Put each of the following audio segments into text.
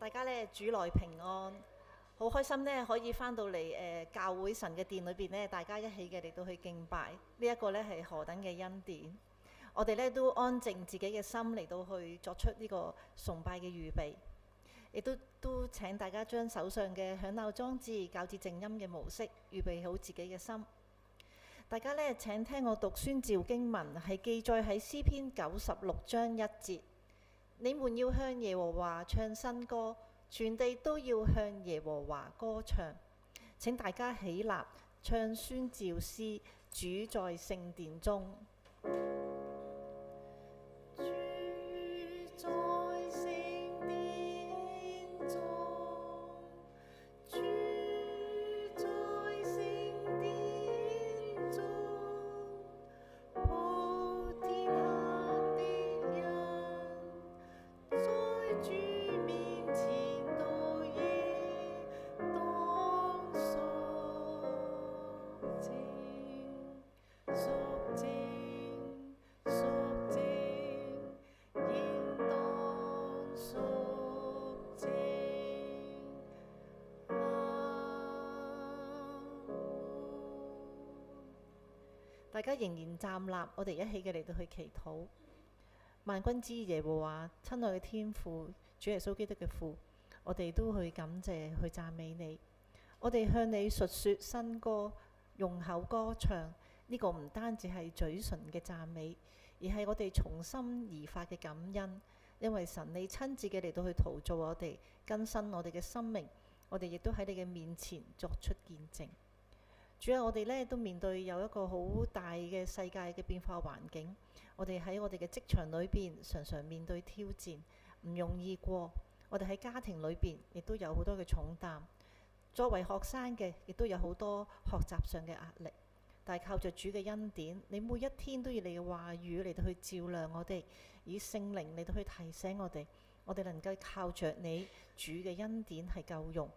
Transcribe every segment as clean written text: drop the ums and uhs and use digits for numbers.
大家咧主內平安，好開心咧可以翻到嚟教會神嘅殿裏邊咧，大家一起嘅嚟到去敬拜，呢一個咧係何等嘅恩典！我哋咧都安靜自己嘅心嚟到去作出呢個崇拜嘅預備，亦都請大家將手上嘅響鬧裝置校至靜音嘅模式，預備好自己嘅心。大家咧請聽我讀宣召經文，係記載喺詩篇96章1節。你們要向耶和華唱新歌，全地都要向耶和華歌唱。請大家起立，唱宣召詩，主在聖殿中。大家仍然站立，我哋一起嘅嚟到去祈禱。萬軍之耶和華，親愛嘅天父，主耶穌基督嘅父，我哋都去感謝、去讚美你。我哋向你述說新歌，用口歌唱。呢個唔單止係嘴唇嘅讚美，而係我哋從心而發嘅感恩。因為神你親自嘅嚟到去陶造我哋，更新我哋嘅生命，我哋亦都喺你嘅面前作出見證。主啊，我哋咧都面對有一個好大嘅世界嘅變化環境，我哋喺我哋嘅職場裏邊常常面對挑戰，唔容易過。我哋喺家庭裏邊亦都有好多嘅重擔，作為學生嘅亦都有好多學習上嘅壓力。但係靠着主嘅恩典，你每一天都要你嘅話語嚟到去照亮我哋，以聖靈嚟到去提醒我哋，我哋能夠靠着你主嘅恩典係夠用。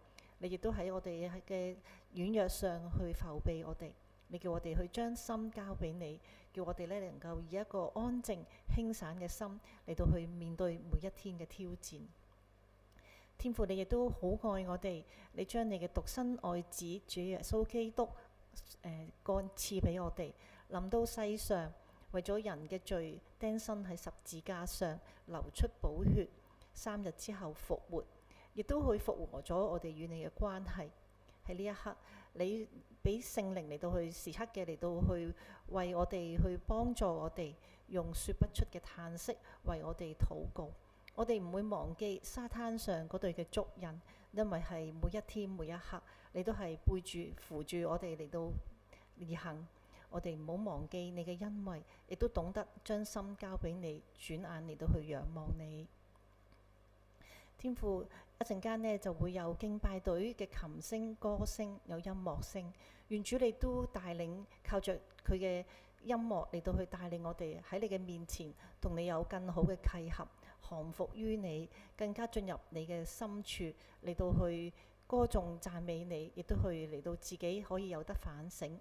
你亦都喺我哋嘅軟弱上去扶庇我哋，你叫我哋去將心交俾你，叫我哋咧能夠以一個安靜輕散嘅心嚟到去面對每一天嘅挑戰。天父，你亦都好愛我哋，你將你嘅獨生愛子主耶穌基督降賜俾我哋，臨到世上，為咗人嘅罪釘身喺十字架上，流出寶血，3日之後復活。亦都去復活咗我哋與你嘅關係。喺呢一刻，你俾聖靈嚟到去時刻嘅嚟到去為我哋去幫助我哋，用說不出嘅嘆息為我哋禱告。我哋唔會忘記沙灘上嗰對嘅足印，因為係每一天每一刻，你都係背住扶住我哋嚟到而行。我哋唔好忘記你嘅恩惠，亦都懂得將心交俾你，轉眼嚟到去仰望你。天父，一陣間呢就會有敬拜隊嘅琴聲、歌聲，有音樂聲。願主你都帶領，靠着佢嘅音樂嚟到去帶領我哋喺你嘅面前，同你有更好嘅契合，降服於你，更加進入你嘅深處，嚟到去歌頌讚美你，亦都去嚟到自己可以有得反省。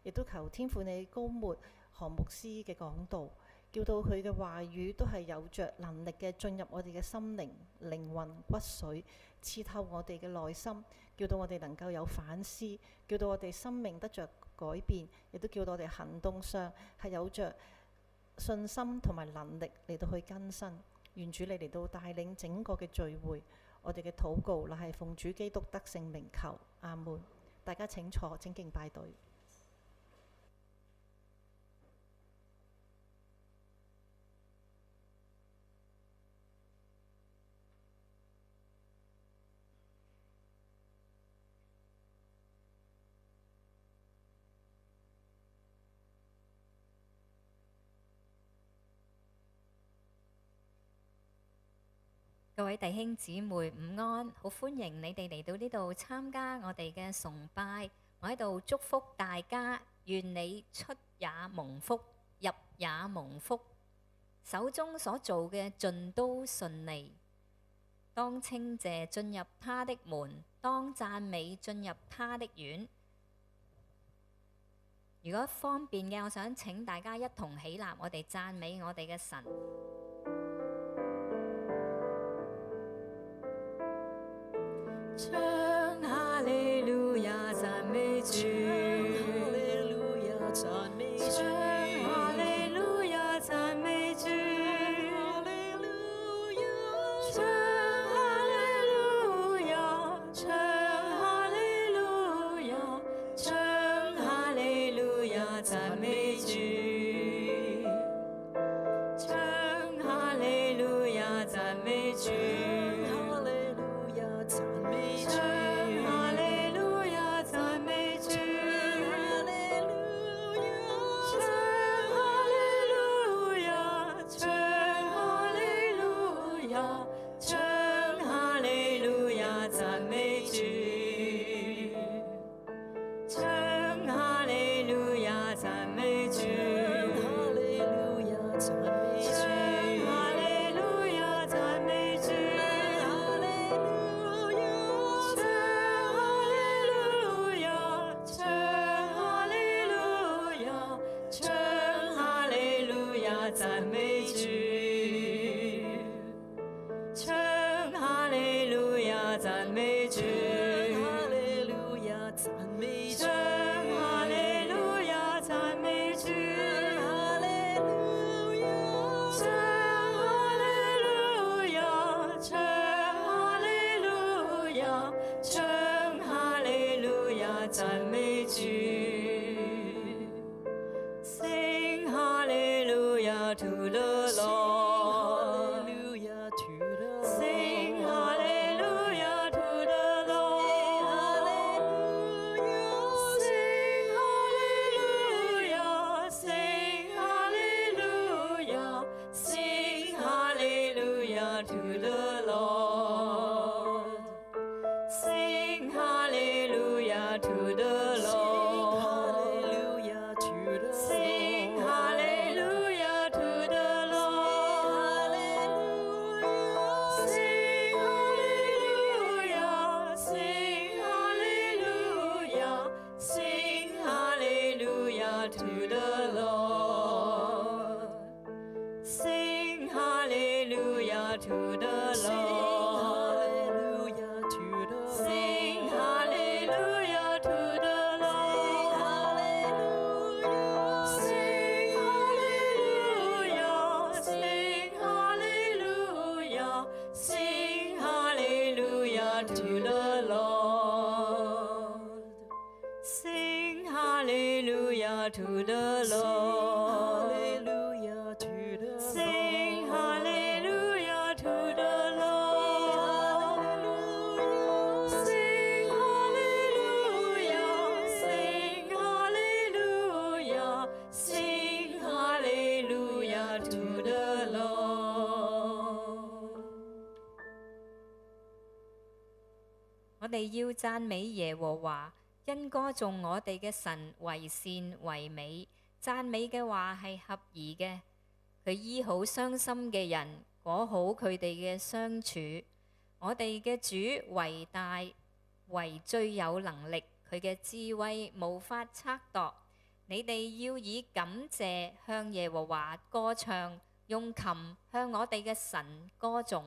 亦都求天父你膏抹何牧師嘅講道，叫到佢嘅話語都係有着能力嘅進入我哋嘅心靈、靈魂、骨髓，刺透我哋嘅內心，叫到我哋能夠有反思，叫到我哋生命得着改變，亦都叫到我哋行動上係有着信心同埋能力嚟到去更新。願主你嚟到帶領整個嘅聚會，我哋嘅禱告乃係奉主基督得勝名求，阿門。大家請坐，請敬拜隊。各位弟兄姊妹午安，好歡迎你哋嚟到呢度參加我哋嘅崇拜。我喺度祝福大家，願你出也蒙福，入也蒙福，手中所做嘅盡都順利。當稱謝進入他的門，當讚美進入他的院。如果方便嘅，我想請大家一同起立，我哋讚美我哋嘅神。唱哈利路亞讚美主，哈利路亞讚美主，唱哈利路亞讚美主，哈利路亞唱哈利路亞，唱哈利路亞，唱哈利路亞讚美主，唱哈利路亞讚美主。哈利路亞讚美主，唱哈利路亞讚美主，哈利路亞唱哈利路亞，唱哈利路亞，唱哈利路亞讚美主，唱哈利路亞讚美主，哈利路亞讚美主，唱哈利路亞讚美主。哈利路亞唱哈利路亞，唱哈利路亞，唱哈利路亞讚美主，唱哈利路亞讚美主，哈利路亞讚美主，唱哈利路亞讚美主，哈利路亞唱哈利路亞，唱哈利路亞，唱哈利路亞讚美主，Sing Hallelujah to the Lord. Hallelujah to the Sing Lord. Hallelujah to the Lord. Sing Hallelujah. Sing Hallelujah. Sing Hallelujah to the Lord. Sing Hallelujah to the Lord. Hallelujah to the Sing Lord. Hallelujah to the Lord. Sing Hallelujah. Sing Hallelujah. Sing Hallelujah to the Lord. Sing Hallelujah to the Lord. Hallelujah to the Sing Lord. Hallelujah to the Lord. Sing Hallelujah. Sing Hallelujah. Sing Hallelujah to the Lord. Sing Hallelujah to the Lord. Hallelujah to the Sing Lord. Hallelujah to the Lord. Sing Hallelujah. Sing Hallelujah. Sing Hallelujah to the Lord. 我哋要讚美耶和華，因歌頌我哋嘅神為善為美。讚美嘅話係合宜嘅，佢醫好傷心嘅人，裹好佢哋嘅傷處。我哋嘅主為大，為最有能力，佢嘅智慧無法測度。你哋要以感謝向耶和華歌唱，用琴向我哋嘅神歌頌。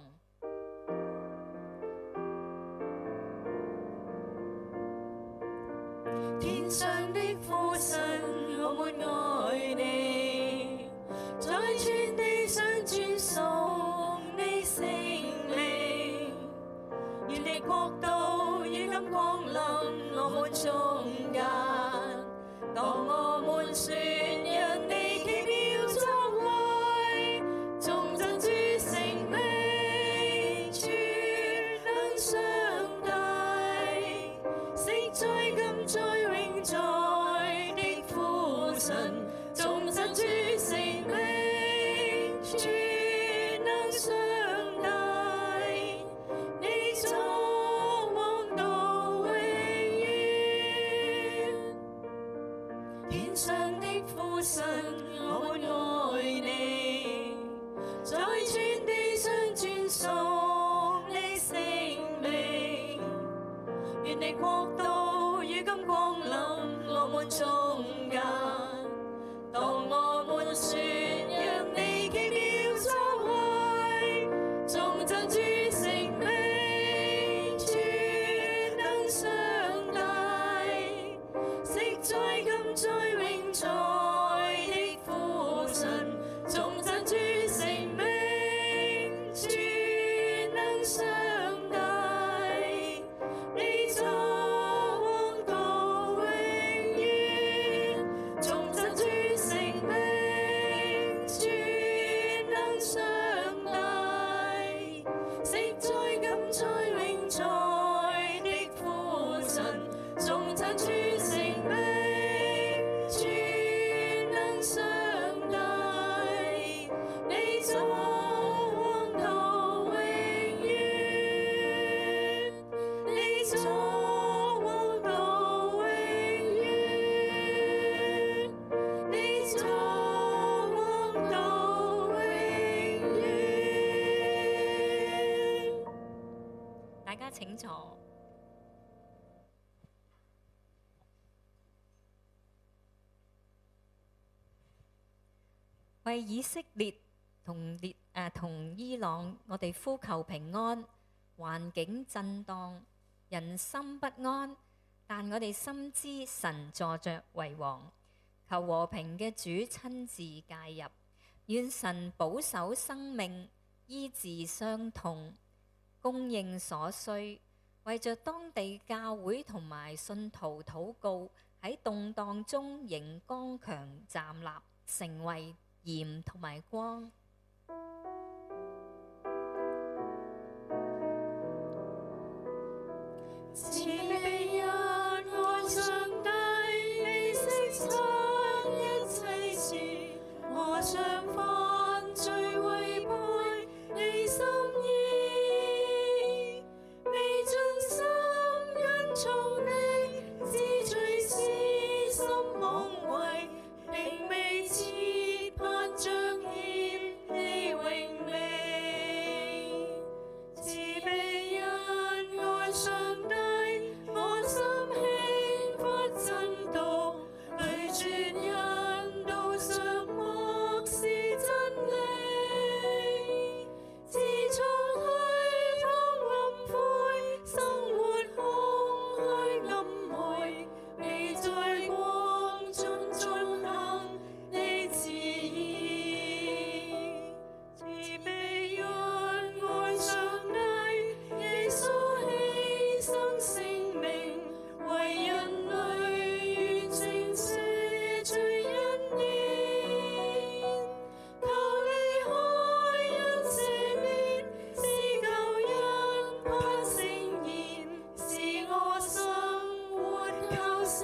天上的父神，我們愛你，在全地上傳頌你聖名。願你國度與今光臨我們中間，當我們宣揚你奇妙作為，頌讚主聖名，全能上帝，昔在今在永在的父神，頌讚主聖名，全能上帝，你作王到永遠。天上的父神，我們愛你，在全地上傳頌你聖名。願你國度與今光臨我們中間，當我們宣揚你奇妙作為，頌讚主聖名，全今在永在的父神，頌讚主聖名，全能上帝，你作王到永遠，你作王到永遠，你作王到永遠。大家請坐。為以色列同伊朗，我哋呼求平安。環境震盪，人心不安，但我哋深知神坐着為王。求和平嘅主親自介入，願神保守生命，醫治傷痛，供應所需。為着當地教會同埋信徒禱告，喺動盪中仍剛強站立，成為鹽同埋光。慈悲人愛上帝，你識察一切事，我常犯罪違背你心意，未盡心跟從你，知罪痴心妄為，並未切盼彰顯你榮美。慈悲人愛上帝，我心輕忽震動，對絕人道上漠視真理。自從虛空暗灰，生活空虛暗昧，未在光中遵行你旨意。慈悲人愛上帝，耶穌犧牲性命，為人類完成赦罪恩典。求你開恩赦免，使救恩盼聖言，使我生活靠聖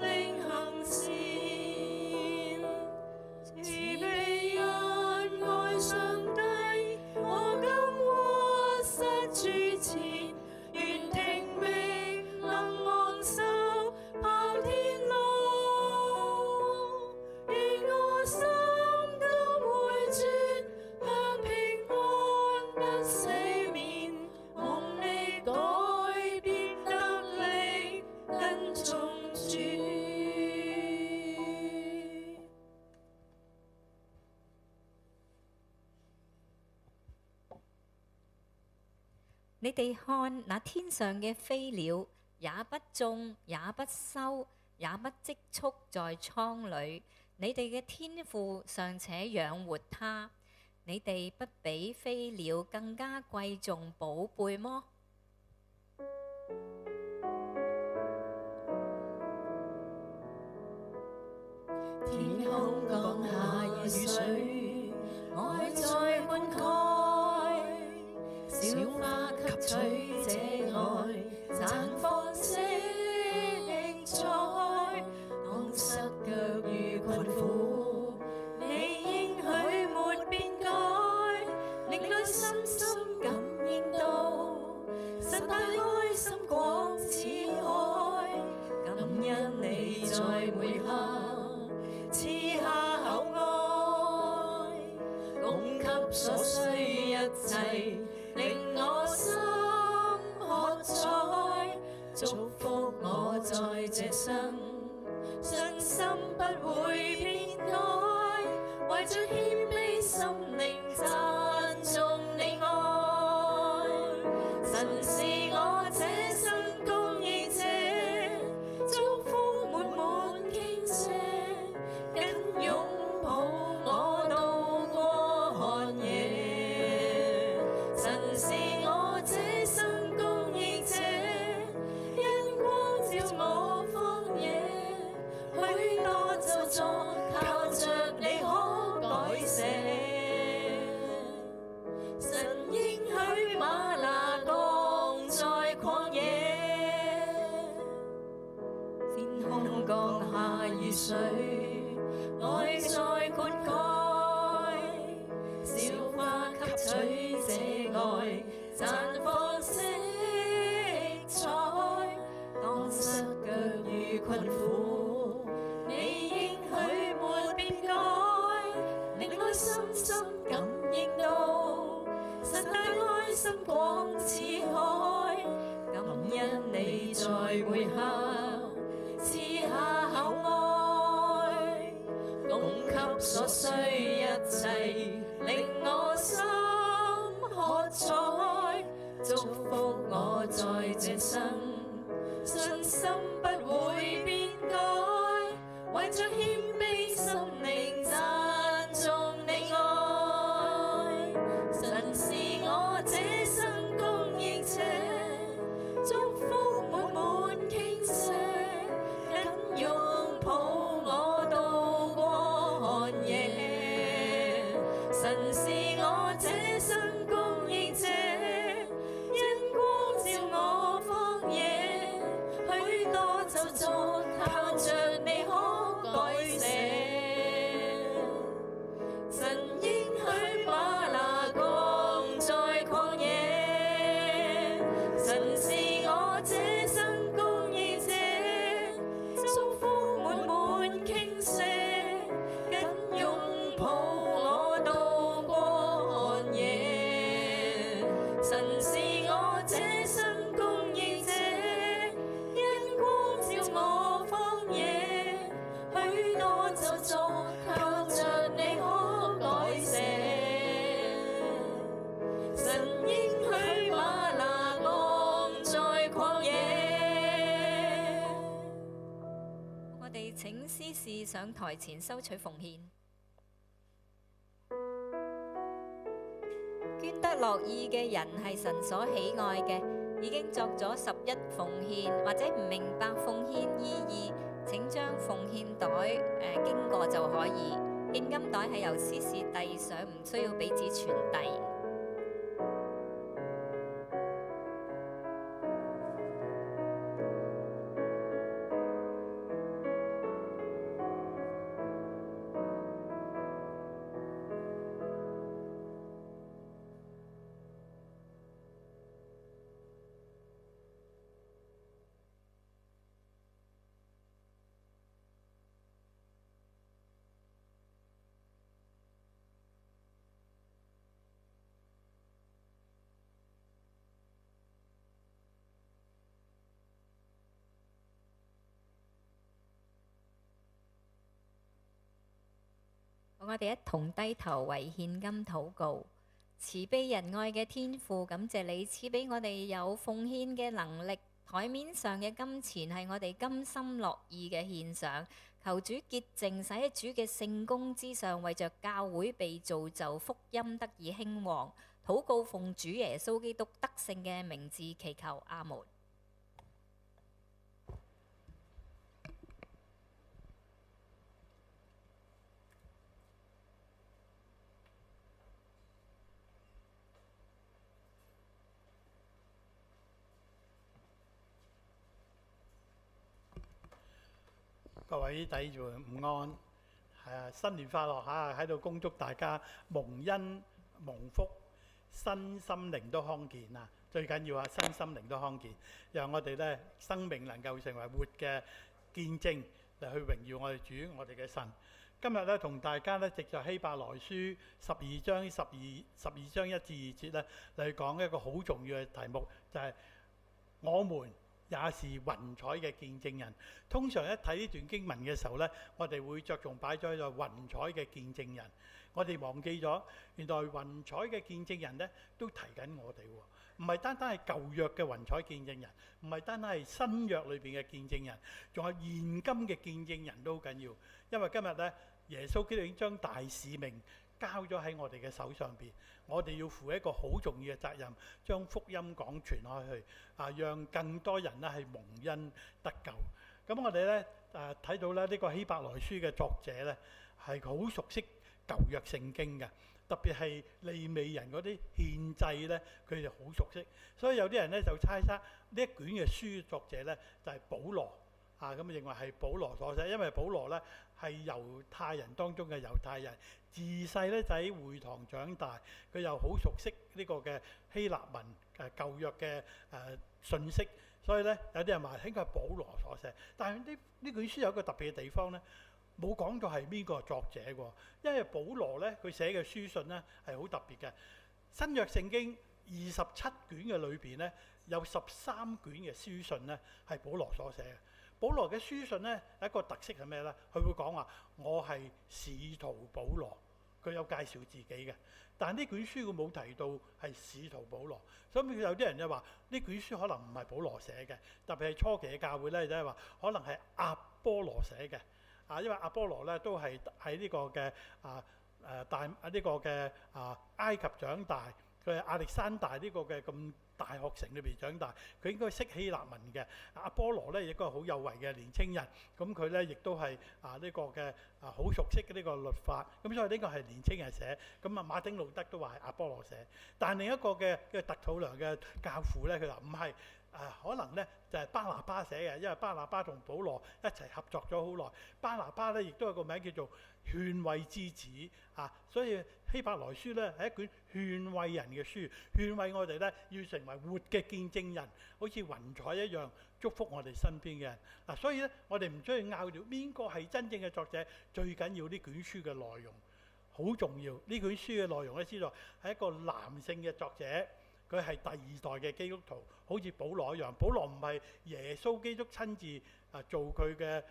靈行善。慈悲人愛上帝，我今屈膝主前，願聽命能昂首跑天路，願我心都回轉向平安得赦免，蒙你改變得力跟從主。你哋看那天上嘅飛鳥，也不種，也不收，也不積蓄在倉裏，你哋嘅天父尚且養活它，你哋不比飛鳥更加貴重寶貝麼？天空降下雨水，愛在灌溉，小花吸取這愛，綻放色彩。當失腳遇困苦，你應許沒變改，令內深深感應到，神大愛心廣似海，感恩你在每刻賜下厚愛，供給所需一切，令我心喝彩，祝福我在這生，信心不會變改，懷着謙卑心靈讚頌你愛，神是我這生供應者，祝福滿滿傾瀉，緊擁抱我渡過寒夜。神是我這生供應者，因光照我荒野，許多咒詛靠着你可改水，愛在灌溉，小花吸取這愛，綻放色彩。當失腳與困苦，你應許沒變改，令我深深感應到，神大愛心廣似海。感恩你在背後賜下厚愛，供給所需一切，令我心喝彩。祝福我在這生，信心不會變改，為着謙卑心靈讚頌你愛。神是我這生供應者，祝福滿滿傾瀉，緊擁抱我渡過寒夜。神是我這生供應者，因光照我荒野，許多咒詛靠着你可改寫。神應許嗎哪降在曠野，神是我這生供應者，祝福滿滿傾瀉，緊擁抱我渡過寒夜。神是我這生供應者，因光照我荒野，許多咒詛靠着你可改寫。神應許嗎哪降在曠野。我哋請司事上台前收取奉獻。捐得樂意嘅人係神所喜愛嘅，已經作咗11奉獻，或者唔明白奉獻意義，請將奉獻袋經過就可以。獻金袋係由司事遞上，唔需要彼此傳遞。我哋一同低頭為獻金禱告。慈悲仁愛嘅天父，感謝你賜俾我哋有奉獻嘅能力。台面上嘅金錢係我哋甘心樂意嘅獻上，求主潔淨，使喺主嘅聖工之上，為着教會被造就，福音得以興旺。禱告奉主耶穌基督得勝嘅名字祈求，阿門。各位弟兄午安，新年快樂嚇！喺度恭祝大家蒙恩蒙福，身心靈都康健啊！最緊要身心靈都康健，讓我哋咧生命能夠成為活嘅見證，嚟去榮耀我哋主，我哋嘅神。今日咧同大家咧藉著希伯來書12章12章1至2節咧嚟講一個好重要嘅題目，就係我們也是雲彩嘅見證人。通常一睇呢段經文嘅時候呢，我哋會着重擺咗喺度雲彩嘅見證人。我哋忘記咗，原來雲彩嘅見證人呢都提緊我哋喎，唔係單單係舊約嘅雲彩見證人，唔係單單係新約裏邊嘅見證人，仲有現今嘅見證人都好緊要。因為今日呢，耶穌基督已經將大使命交咗喺我哋嘅手上邊，我哋要負一個好重要嘅責任，將福音廣傳開去，讓更多人咧係蒙恩得救。咁我哋咧睇到咧呢個希伯來書嘅作者咧係好熟悉舊約聖經嘅，特別係利未人嗰啲獻祭咧，佢哋好熟悉。所以有啲人咧就猜測呢一卷嘅書作者咧就係保羅咁認為係保羅所寫，因為保羅咧係猶太人當中嘅猶太人，自細咧就喺會堂長大，佢又好熟悉呢個嘅希臘文舊約嘅信息，所以咧有啲人話應該係保羅所寫。但係呢卷書有一個特別嘅地方咧，冇講到係邊個作者喎，因為保羅咧佢寫嘅書信咧係好特別嘅。新約聖經27卷嘅裏邊咧，有13卷嘅書信咧係保羅所寫嘅。保羅嘅書信咧有一個特色係咩咧？佢會講話我係使徒保羅，佢有介紹自己嘅。但係呢卷書佢冇提到係使徒保羅，所以有啲人就話呢卷書可能唔係保羅寫嘅，特別係初期嘅教會咧，就係話可能係阿波羅寫嘅。因為阿波羅咧都係喺呢個嘅埃及長大，佢係亞歷山大呢個嘅咁大學城裏邊長大，佢應該識希臘文嘅。阿波羅咧亦都係好有為嘅年青人，咁佢咧亦都係呢個嘅好熟悉呢個律法，咁所以呢個係年青人寫。咁馬丁路德都話係阿波羅寫，但另一個嘅特土良嘅教父咧，佢話唔係。可能咧就係巴拿巴寫嘅，因為巴拿巴同保羅一齊合作咗好耐。巴拿巴咧亦都有個名叫做勸慰之子所以希伯來書咧係一卷勸慰人嘅書，勸慰我哋咧要成為活嘅見證人，好似雲彩一樣祝福我哋身邊嘅人。所以咧我哋唔需要拗住邊個係真正嘅作者，最緊要呢卷書嘅內容好重要。呢卷書嘅內容咧，知道係一個男性嘅作者。佢係第二代嘅基督徒，好似保羅一樣。保羅唔係耶穌基督親自做佢嘅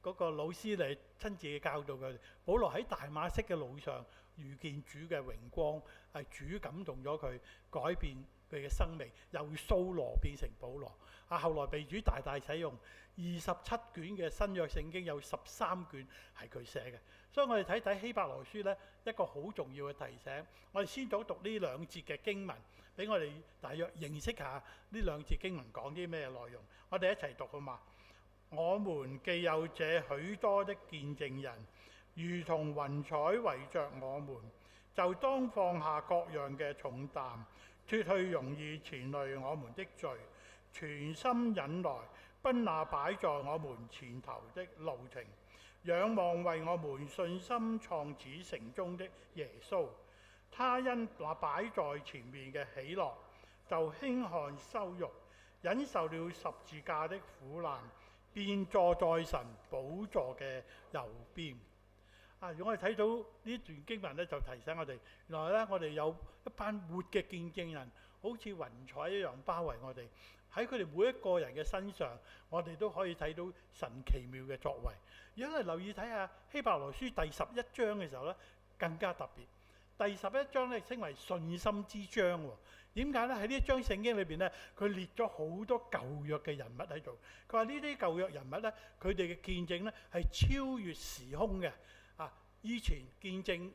嗰個老師嚟親自教導佢。保羅喺大馬色嘅路上遇見主嘅榮光，係主感動咗佢，改變佢嘅生命，由掃羅變成保羅。後來被主大大使用，27卷嘅新約聖經有13卷係佢寫嘅。所以我哋睇睇希伯來書呢，一個好重要嘅提醒。我哋先讀呢兩節嘅經文，俾我哋大約認識下呢兩節經文講啲咩內容。我哋一齊讀好嘛？我們既有這許多的見證人，如同雲彩圍着我們，就當放下各樣嘅重擔，脱去容易纏累我們的罪，全心忍耐，奔那擺在我們前頭的路程，仰望為我們信心創始成終的耶穌。他因那擺在前面嘅喜樂，就輕看羞辱，忍受了十字架的苦難，便坐在神寶座嘅右邊。如果我哋睇到呢段經文咧，就提醒我哋，原來咧我哋有一班活嘅見證人，好似雲彩一樣包圍我哋。喺佢哋每一個人嘅身上，我哋都可以睇到神奇妙嘅作為。如果我哋留意睇下希伯來書第11章嘅時候咧，更加特別。第11章咧稱為信心之章喎。點解咧？喺呢一章聖經裏邊咧，佢列咗好多舊約嘅人物喺度。佢話呢啲舊約人物咧，佢哋嘅見證咧係超越時空嘅。以前見證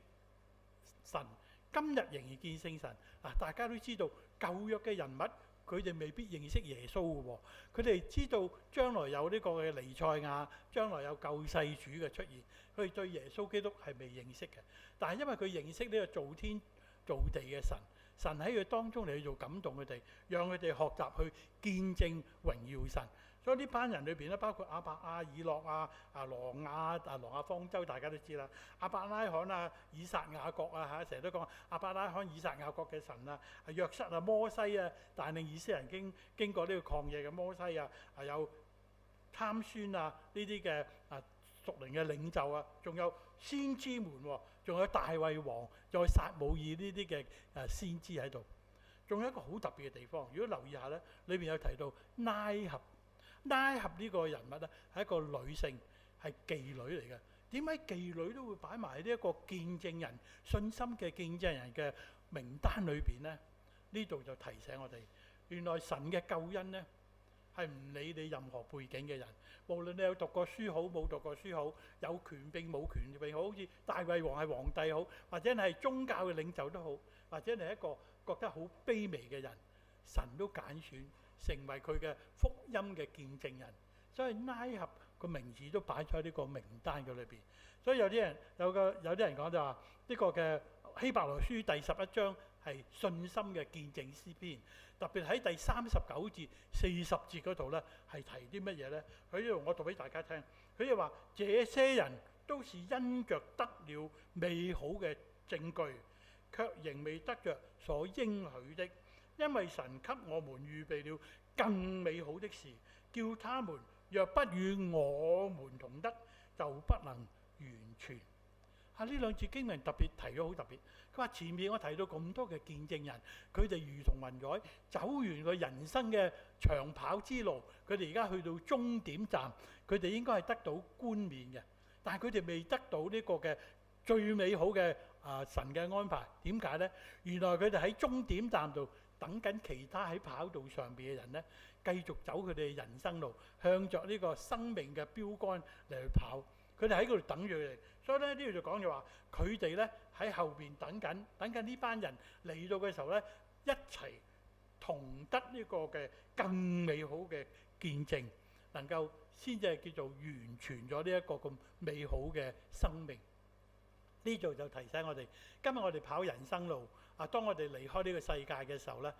神，今日仍然見證神。大家都知道舊約嘅人物，佢哋未必認識耶穌嘅喎。佢哋知道將來有呢個嘅彌賽亞，將來有救世主嘅出現。佢哋對耶穌基督係未認識嘅，但係因為佢認識呢個造天造地嘅神，神喺佢當中嚟做感動佢哋，讓佢哋學習去見證榮耀神。所以呢班人裏邊咧，包括亞伯亞、以諾挪亞方舟，大家都知啦。亞伯拉罕以撒雅各成日都講亞伯拉罕、以撒雅各嘅神約瑟摩西帶領以色列人經過呢個曠野嘅摩西有參孫呢啲嘅屬靈嘅領袖仲有先知們仲有大衛王，仲有撒母耳呢啲嘅先知喺度。仲有一個好特別嘅地方，如果留意下咧，裏邊有提到拉合。拉合呢個人物咧係一個女性，係妓女嚟嘅。點解妓女都會擺埋呢一個見證人、信心嘅見證人嘅名單裏邊呢？呢度就提醒我哋，原來神嘅救恩呢係唔理你任何背景嘅人，無論你有讀過書好，冇讀過書好，有權柄冇權柄好，好似大衛王係皇帝好，或者你係宗教嘅領袖都好，或者你係一個覺得好卑微嘅人，神都揀選成為佢嘅福音嘅見證人，所以拉合個名字都擺咗喺呢個名單嘅裏邊。所以有啲人講就話呢個嘅希伯來書第11章係信心嘅見證詩篇。特別喺第39節、40節嗰度咧，係提啲乜嘢咧？佢呢度我讀俾大家聽。佢就話：這些人都是因着得了美好嘅證據，卻仍未得着所應許的，因為神給我們預備了更美好的事，叫他們若不與我們同得，就不能完全。呢兩節經文特別提咗好特別。佢話前面我提到咁多嘅見證人，佢哋如同雲彩走完個人生嘅長跑之路，佢哋而家去到終點站，佢哋應該係得到冠冕嘅，但係佢哋未得到呢個嘅最美好嘅神嘅安排。點解呢？原來佢哋喺終點站度等緊其他喺跑道上邊嘅人呢，繼續走佢哋嘅人生路，向着呢個生命嘅標杆嚟去跑。佢哋喺嗰度等住佢哋，所以咧呢度就講就話佢哋咧喺後邊等緊呢班人嚟到嘅時候咧，一齊同得呢個嘅更美好嘅見證，能夠先至係叫做完全咗呢一個咁美好嘅生命。呢度就提醒我哋，今日我哋跑人生路當我哋離開呢個世界嘅時候咧，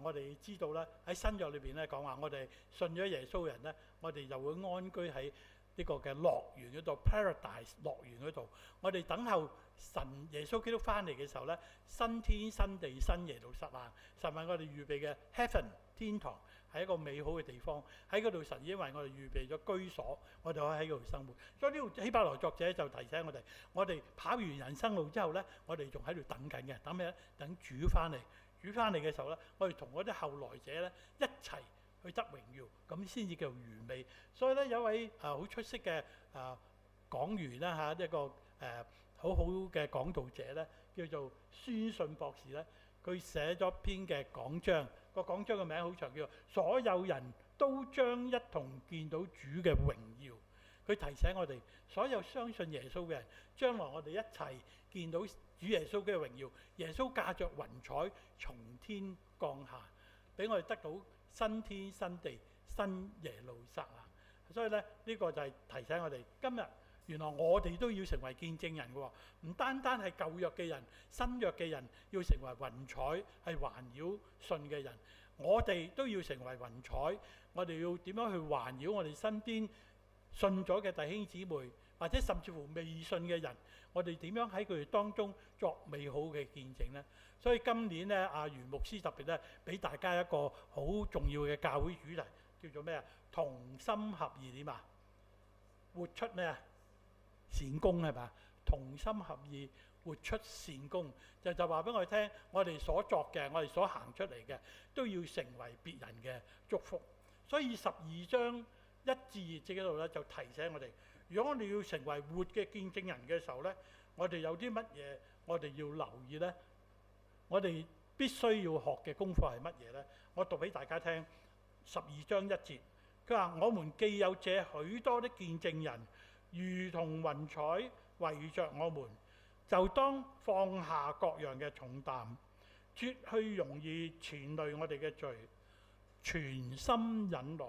我哋知道咧喺新約裏邊咧講話，我哋信咗耶穌嘅人咧，我哋就會安居喺呢個嘅樂園嗰度 ，Paradise 樂園嗰度，我哋等候神耶穌基督翻嚟嘅時候咧，新天新地新耶路撒冷，神為我哋預備嘅 Heaven 天堂係一個美好嘅地方，喺嗰度神已經為我哋預備咗居所，我哋可以喺嗰度生活。所以呢度希伯來作者就提醒我哋跑完人生路之後咧，我哋仲喺度等緊嘅，等咩咧？等主翻嚟，主翻嚟嘅時候咧，我哋同嗰啲後來者咧一齊去得榮耀，咁先至叫完美。所以咧有位好出色嘅講員啦一個好好嘅講道者咧，叫做宣信博士咧，佢寫咗篇嘅講章，個講章嘅名好長，叫做所有人都將一同見到主嘅榮耀。佢提醒我哋，所有相信耶穌嘅人，將來我哋一齊見到主耶穌嘅榮耀。耶穌駕着雲彩從天降下，俾我哋得到新天新地新耶路撒冷。所以咧呢個就係提醒我哋，今日原來我哋都要成為見證人嘅喎，唔單單係舊約嘅人，新約嘅人要成為雲彩，係環繞信嘅人。我哋都要成為雲彩，我哋要點樣去環繞我哋身邊信咗嘅弟兄姊妹，或者甚至乎未信嘅人，我哋點樣喺佢哋當中作美好嘅見證呢？所以今年咧，袁牧師特別咧俾大家一個好重要嘅教會主題，叫做咩啊？同心合意點啊？活出咩啊？善功係嘛？同心合意活出善功，就話俾我哋聽，我哋所作嘅，我哋所行出嚟嘅，都要成為別人嘅祝福。所以12章1至2節嗰度咧，就提醒我哋，如果我哋要成為活嘅見證人嘅時候咧，我哋有啲乜嘢我哋要留意咧？我哋必須要學嘅功課係乜嘢咧？我讀俾大家聽12章1節，佢話：我們既有這許多的見證人，如同雲彩圍着我們，就當放下各樣嘅重擔，脫去容易纏累我哋嘅罪，全心忍耐，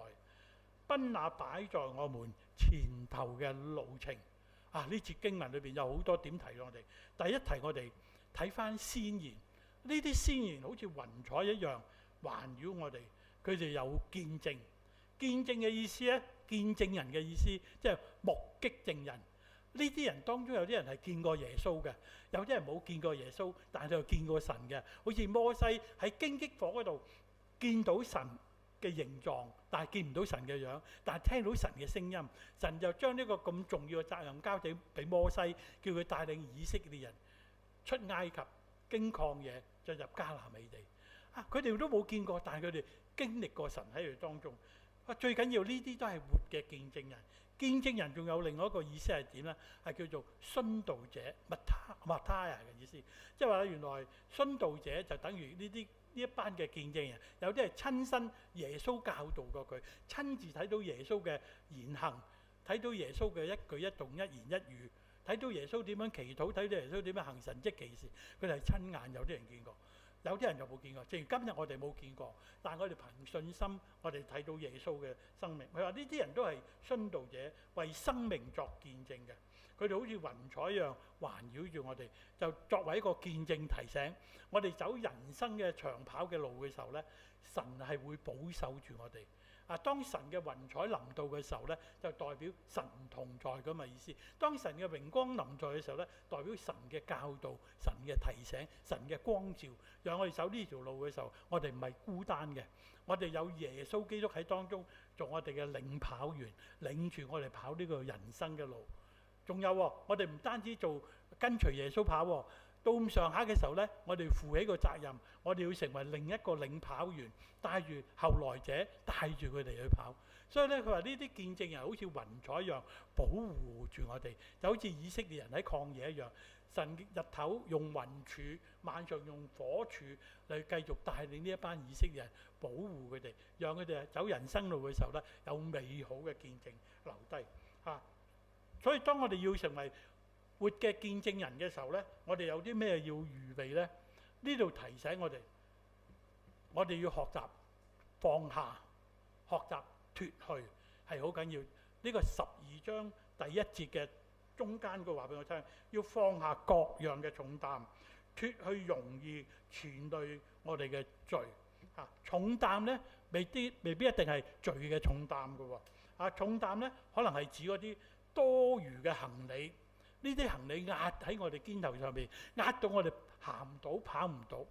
奔那擺在我們前頭嘅路程。呢節經文裏邊有好多點提我哋。第一提我哋睇翻先賢，呢啲先賢好似雲彩一樣環繞我哋，佢哋有見證。見證嘅意思咧，見證人嘅意思即係目擊證人。呢啲人當中有啲人係見過耶穌嘅，有啲人冇見過耶穌，但係佢見過神嘅。好似摩西喺荊棘火嗰度見到神嘅形狀，但係見唔到神嘅樣，但係聽到神嘅聲音。神就將呢個咁重要嘅責任交俾摩西，叫佢帶領以色列人出埃及，經曠野進入迦南美地。佢哋都冇見過，但係佢哋經歷過神喺佢當中。最緊要呢啲都係活嘅見證人。見證人仲有另外一個意思係點呢？係叫做殉道者 Martyr 嘅意思，即係話原來殉道者就等於呢一班嘅見證人，有啲係親身耶穌教導過佢，親自睇到耶穌嘅言行，睇到耶穌嘅一舉一動、一言一語，睇到耶穌點樣祈禱，睇到耶穌點樣行神蹟奇事，佢哋係親眼，有啲人見過。有啲人就冇見過，正如今日我哋冇見過，但係我哋憑信心，我哋睇到耶穌嘅生命。佢話呢啲人都係殉道者，為生命作見證嘅。佢哋好似雲彩一樣環繞住我哋，就作為一個見證提醒我哋走人生嘅長跑嘅路嘅時候呢，神係會保守住我哋。當神嘅雲彩臨到嘅時候呢，就代表神同在咁嘅意思。當神嘅榮光臨在嘅時候呢，代表神嘅教導、神嘅提醒、神嘅光照，讓我哋走呢條路嘅時候，我哋唔係孤單嘅，我哋有耶穌基督喺當中做我哋嘅領跑員，領住我哋跑呢個人生嘅路。仲有我哋唔單止做跟隨耶穌跑，到咁上下嘅時候呢，我哋負起個責任，我哋要成為另一個領跑員，帶住後來者，帶住佢哋去跑。所以咧，佢話呢啲見證人好似雲彩一樣保護住我哋，就好似以色列人喺曠野一樣。神日頭用雲柱，晚上用火柱嚟繼續帶領呢一班以色列人，保護佢哋，讓佢哋走人生路嘅時候呢，有美好嘅見證留低所以當我哋要成為活嘅見證人嘅時候呢，我哋有啲咩要預備呢？呢度提醒我哋要學習放下，學習脱去係好緊要。呢個12章第1節嘅中間佢話俾我聽，要放下各樣嘅重擔，脱去容易纏累我哋嘅罪。重擔呢，未必一定係罪嘅重擔㗎喎。重擔呢，可能係指嗰啲多餘嘅行李，呢啲行李壓喺我哋肩頭上面，壓到我哋行唔到、跑唔到。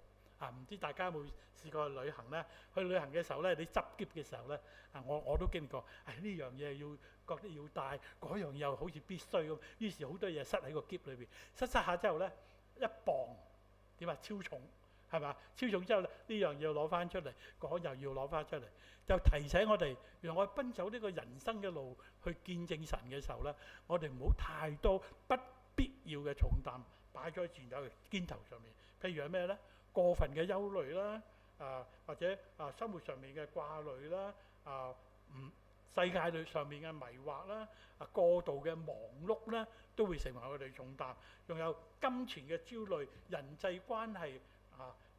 唔知大家有冇試過去旅行呢？去旅行嘅時候呢，你執篋嘅時候呢，我都經歷過。呢樣嘢覺得要帶，嗰樣又好似必須咁，於是好多嘢塞喺個篋裏邊，塞下之後呢，1磅點啊，超重係嘛？超重之後呢，呢樣要攞翻出嚟，嗰又要攞翻出嚟，就提醒我哋，原來我奔走呢個人生嘅路去見證神嘅時候呢，我哋唔好太多不必要嘅重擔擺咗喺肩頭上面。譬如係咩呢？過分嘅憂慮啦，或者生活上面嘅掛慮啦，世界上面嘅迷惑啦，過度嘅忙碌啦，都會成為我哋重擔。仲有金錢嘅焦慮、人際關係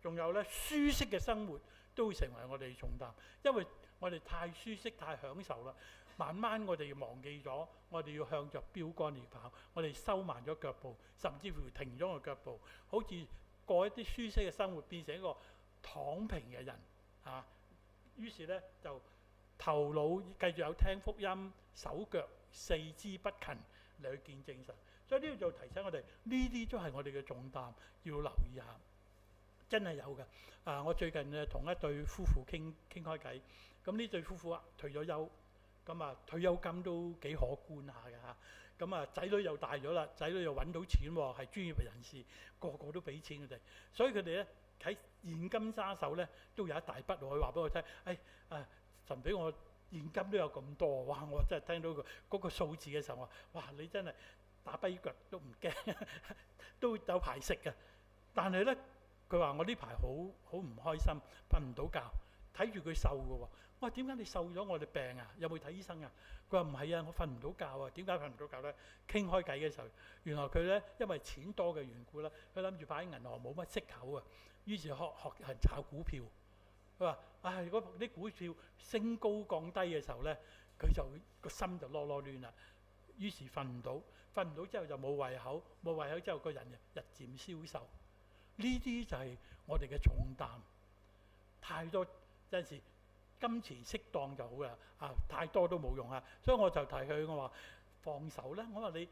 仲有咧舒適嘅生活都會成為我哋重擔，因為我哋太舒適、太享受啦。慢慢我哋要忘記咗，我哋要向着標杆而跑，我哋收慢咗腳步，甚至乎停咗個腳步，好似過一啲舒適嘅生活，變成一個躺平嘅人於是呢，就頭腦繼續有聽福音，手腳四肢不勤嚟去見證神。所以呢度就提醒我哋，呢啲都係我哋嘅重擔，要留意下。真係有嘅。我最近同一對夫婦傾開偈，咁呢對夫婦退咗休，咁退休金都幾可觀下嘅嚇。咁仔女又大咗啦，仔女又揾到錢喎，係專業人士，個個都俾錢佢哋，所以佢哋咧喺現金揸手咧都有一大筆。佢話俾我聽，神俾我現金都有咁多，哇！我真係聽到嗰個數字嘅時候，我話：哇！你真係打跛腳都唔驚，都有排食嘅。但係咧，佢話我呢排好唔開心，瞓唔到覺，睇住佢瘦嘅喎。我話點解你瘦咗？我哋病啊？有冇睇醫生啊？佢話唔係啊，我瞓唔到覺啊。點解瞓唔到覺咧？傾開偈嘅時候，原來佢咧因為錢多嘅緣故啦，佢諗住擺喺銀行冇乜息口啊，於是學人炒股票。佢話：如果啲股票升高降低嘅時候咧，佢就個心就囉囉亂啦。於是瞓唔到之後就冇胃口，冇胃口之後個人日漸消瘦。呢啲就係我哋嘅重擔，太多有陣時金錢適當就好啦，太多都冇用啊。所以我就提佢，我話放手啦。我話你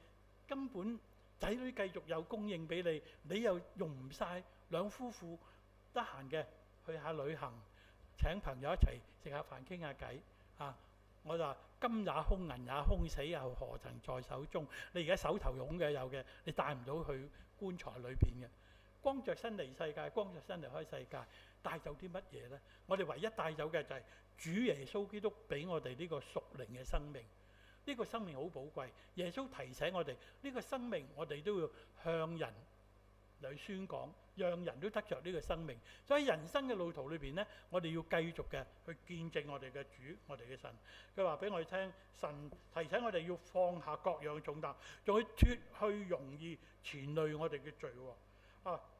根本仔女繼續有供應俾你，你又用唔晒，兩夫婦得閒嘅去下旅行，請朋友一齊食下飯傾下偈我就話金也空，銀也空，死又何曾在手中？你而家手頭擁嘅有嘅，你帶唔到去棺材裏邊嘅。光着身嚟世界，光着身離開世界，帶走啲乜嘢呢？我哋唯一帶走嘅就係主耶穌基督俾我哋呢個屬靈嘅生命。呢個生命好寶貴，耶穌提醒我哋呢個生命，我哋都要向人嚟宣講，讓人都得着呢個生命。所以人生嘅路途裏邊呢，我哋要繼續嘅去見證我哋嘅主，我哋嘅神。佢話俾我哋聽，神提醒我哋要放下各樣重擔，仲要脱去容易纏累我哋嘅罪。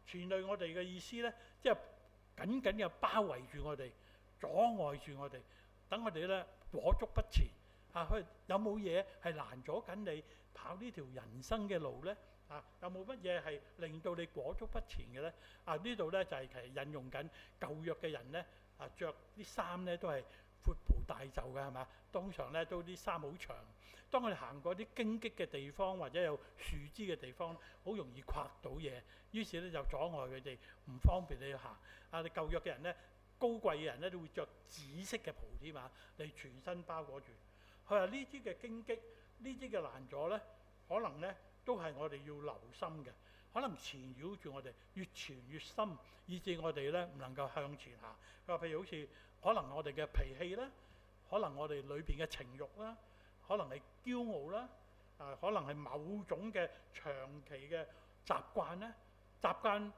纏累我哋嘅意思呢，即係緊緊嘅包圍住我哋，阻礙住我哋，等我哋呢裹足不前，佢有冇嘢係攔阻緊你跑呢條人生嘅路呢？有冇乜嘢係令到你裹足不前嘅呢？呢度呢就係其實引用緊舊約嘅人呢，著啲衫呢都係闊袍大袖嘅，係嘛？通常呢都啲衫好長。當我哋行過啲荊棘嘅地方或者有樹枝嘅地方，好容易刮到嘢，於是呢就阻礙佢哋，唔方便你去行。你舊約嘅人呢，高貴嘅人呢都會着紫色嘅袍添你全身包裹住。佢話呢啲嘅荊棘，呢啲嘅攔阻呢，可能呢都係我哋要留心嘅，可能纏繞住我哋，越纏越深，以致我哋呢唔能夠向前行。佢話譬如好似可能我哋嘅脾氣啦，可能我哋裏邊嘅情慾啦，可能係驕傲啦，可能係某種嘅長期嘅習慣咧。習慣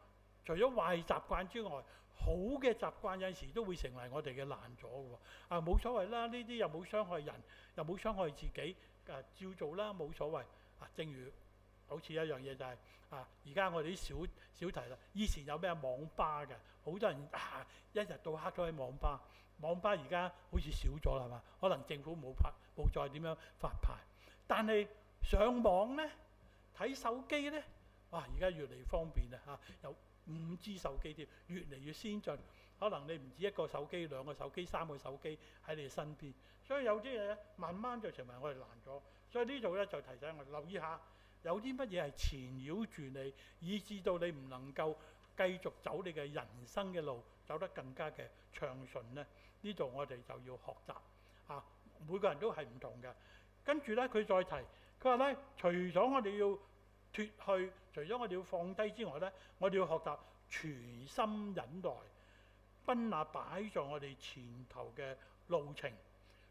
除咗壞習慣之外，好嘅習慣有陣時都會成為我哋嘅攔阻嘅喎。冇所謂啦，呢啲又冇傷害人，又冇傷害自己，照做啦，冇所謂。正如好似一樣嘢就係而家我哋啲小題啦。以前有咩網吧嘅，好多人一日到黑都喺網吧。網吧而家好似少咗啦，係嘛？可能政府冇再點樣發牌。但係上網呢，睇手機呢，而家越嚟越方便啦有5G 手機添，越嚟越先進。可能你唔止一個手機、2個手機、3個手機喺你身邊，所以有啲嘢慢慢就成為我哋攔咗。所以呢度咧就提醒我哋留意下，有啲乜嘢係纏繞住你，以致到你唔能夠繼續走你嘅人生嘅路，走得更加嘅暢順呢。呢度我哋就要學習每個人都係唔同嘅。跟住咧佢再提，佢話咧除咗我哋要脫去，除咗我哋要放低之外咧，我哋要學習全心忍耐，奔那擺在我哋前頭嘅路程。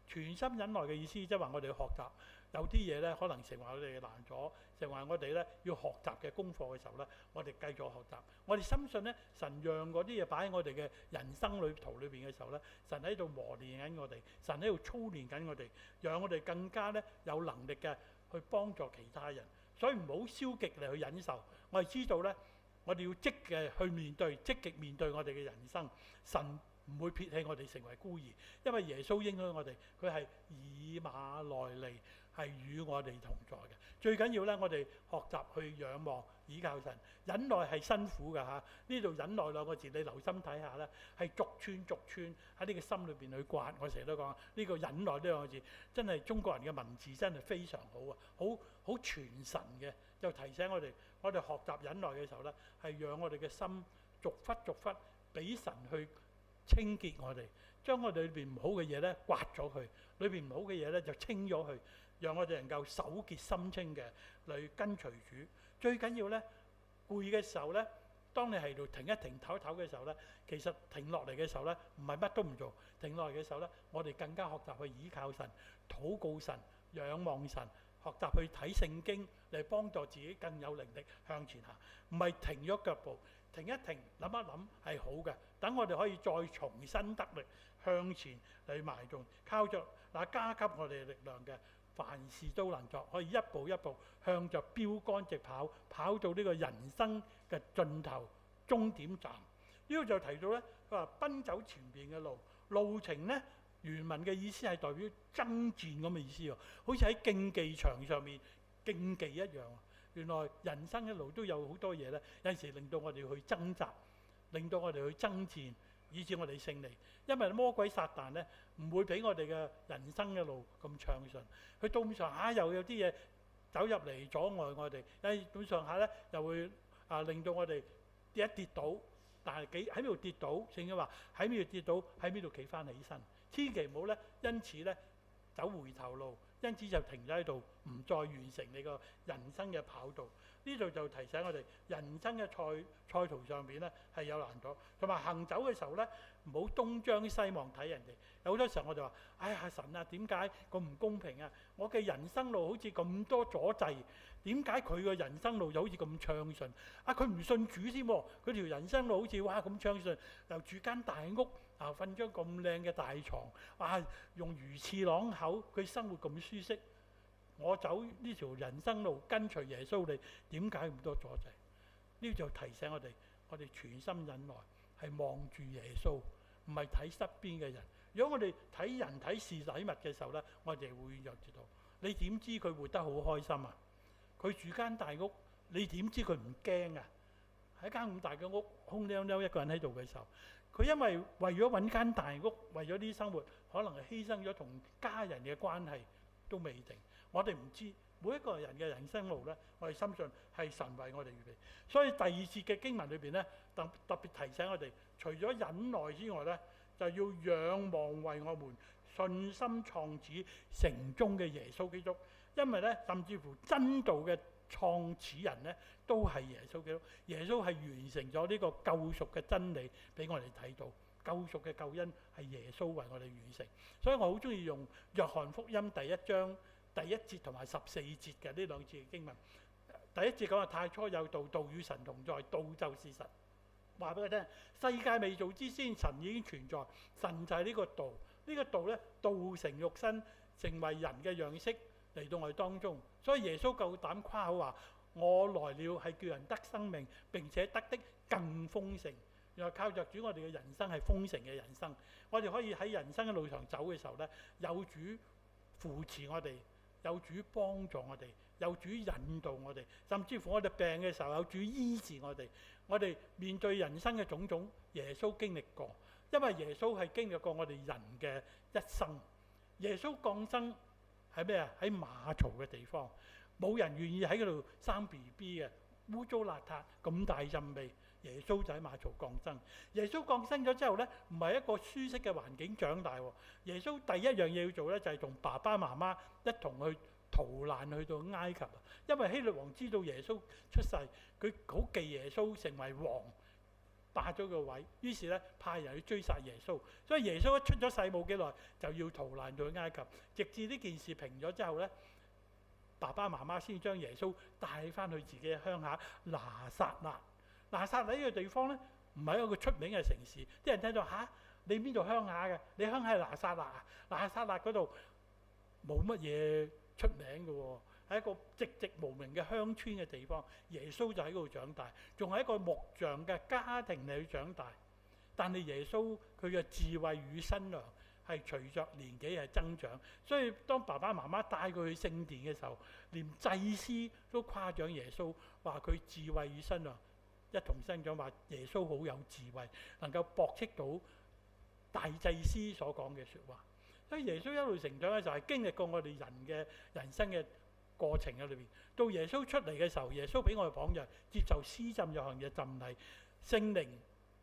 全心忍耐嘅意思，即係話我哋要學習。有啲嘢咧，可能成為我哋嘅攔阻，成為我哋咧要學習嘅功課嘅時候咧，我哋繼續學習。我哋深信咧，神讓嗰啲嘢擺喺我哋嘅人生旅途裏邊嘅時候咧，神喺度磨練緊我哋，神喺度操練緊我哋，讓我哋更加咧有能力嘅去幫助其他人。所以唔好消極嚟去忍受。我哋知道咧，我哋要積極去面對，積極面對我哋嘅人生。神唔會撇棄我哋成為孤兒，因為耶穌應許我哋，佢係以馬內利，係與我哋同在嘅。最緊要咧，我哋學習去仰望倚靠神。忍耐係辛苦㗎嚇。呢度忍耐兩個字，你留心睇下咧，係逐寸逐寸喺你嘅心裏邊去刮。我成日都講呢個忍耐呢兩個字，真係中國人嘅文字真係非常好好傳神嘅。就提醒我哋學習忍耐嘅時候咧，係讓我哋嘅心逐忽逐忽俾神去清潔我哋，將我哋裏邊唔好嘅嘢咧刮咗佢，裏邊唔好嘅嘢咧就清咗佢，讓我哋能夠手潔心清嘅嚟跟隨主。最緊要咧，攰嘅時候咧，當你喺度停一停、唞一唞嘅時候咧，其實停落嚟嘅時候咧，唔係乜都唔做，停落嚟嘅時候咧，我哋更加學習去倚靠神、禱告神、仰望神，學習去睇聖經嚟幫助自己更有能力向前行，唔係停咗腳步。停一停，諗一諗係好嘅，等我哋可以再重新得力向前嚟邁進，靠着加給我哋力量嘅，凡事都能作，可以一步一步向着標杆直跑，跑到呢個人生嘅盡頭終點站。呢個就提到呢，佢話奔走前邊嘅路程呢，原文嘅意思係代表爭戰咁嘅意思喎，好似喺競技場上面競技一樣。原來人生一路都有好多嘢咧，有陣時令到我哋去掙扎，令到我哋去爭戰，以致我哋勝利。因為魔鬼撒旦咧唔會俾我哋嘅人生一路咁暢順，佢到咁上下又有啲嘢走入嚟阻礙我哋，因為咁上下咧又會令到我哋跌倒，但係喺邊度跌倒？聖經話喺邊度跌倒，喺邊度企翻起身。千祈唔好咧，因此咧走回頭路。因此就停咗喺度，唔再完成你個人生嘅跑道。呢度就提醒我哋，人生嘅賽途上邊咧係有難度，同埋行走嘅時候咧，唔好東張西望睇人哋。有好多時候我哋話：哎呀神啊，點解咁唔公平啊？我嘅人生路好似咁多阻滯，點解佢嘅人生路又好似咁暢順？佢唔信主添喎，佢條人生路好似哇咁暢順，又住間大屋。瞓張咁靚嘅大床，用魚翅朗口，佢生活咁舒適。我走呢條人生路，跟隨耶穌，你點解咁多阻滯？呢就提醒我哋全心忍耐，係望住耶穌，唔係睇側邊嘅人。如果我哋睇人睇事睇物嘅時候咧，我哋會有知道，你點知佢活得好開心啊？佢住間大屋，你點知佢唔驚啊？喺間咁大嘅屋，空溜溜一個人喺度嘅時候，佢因為為咗揾間大屋，為咗啲生活，可能係犧牲咗同家人嘅關係都未定。我哋唔知每一個人嘅人生路咧，我哋深信係神為我哋預備。所以第二節嘅經文裏邊咧，特別提醒我哋，除咗忍耐之外咧，就要仰望為我們信心創始成終嘅耶穌基督。因為咧，甚至乎真道嘅創始人咧，都係耶穌基督。耶穌係完成咗呢個救贖嘅真理俾我哋睇到，救贖嘅救恩係耶穌為我哋完成。所以我好中意用約翰福音第1章第1節同埋14節嘅呢兩節嘅經文。第1節講話太初有道，道與神同在，道就是神。話俾佢聽，世界未造之先，神已經存在，神就係呢個道。呢個道咧，道成肉身，成為人嘅樣式嚟到我哋當中。所以耶穌夠膽誇口話：我來了係叫人得生命，並且得的更豐盛。原來靠着主，我哋嘅人生係豐盛嘅人生。我哋可以喺人生嘅路上走嘅時候咧，有主扶持我哋，有主幫助我哋，有主引導我哋，甚至乎我哋病嘅時候有主醫治我哋。我哋面對人生嘅種種，耶穌經歷過，因為耶穌係經歷過我哋人嘅一生。耶穌降生喺咩啊？喺馬槽嘅地方，冇人願意喺嗰度生 BB 嘅，污糟邋遢，咁大陣味。耶穌就喺馬槽降生。耶穌降生咗之後呢，唔係一個舒適嘅環境長大喎。耶穌第一樣嘢要做呢，就係同爸爸媽媽一同去逃難去到埃及。因為希律王知道耶穌出世，佢好忌耶穌成為王，霸咗個位，於是呢派人去追殺耶穌。所以耶穌一出咗世冇幾耐，就要逃難到埃及。直至呢件事平咗之後呢，爸爸媽媽先將耶穌帶翻去自己嘅鄉下拿撒勒。拿撒勒呢個地方咧，唔係一個出名嘅城市。啲人聽到嚇，你邊度鄉下嘅？你鄉下係拿撒勒啊？拿撒勒嗰度冇乜嘢出名嘅喎，係一個寂寂無名嘅鄉村嘅地方。耶穌就喺嗰度長大，仲係一個木匠嘅家庭嚟去長大。但係耶穌佢嘅智慧與身量係隨着年紀係增長，所以當爸爸媽媽帶佢去聖殿嘅時候，連祭司都誇獎耶穌，話佢智慧與身量一同生長，話耶穌好有智慧，能夠駁斥到大祭司所講嘅説話。所以耶穌一路成長咧，就係經歷過我哋人嘅人生嘅過程嘅裏邊。到耶穌出嚟嘅時候，耶穌俾我哋榜樣，接受施浸約翰嘅浸禮，聖靈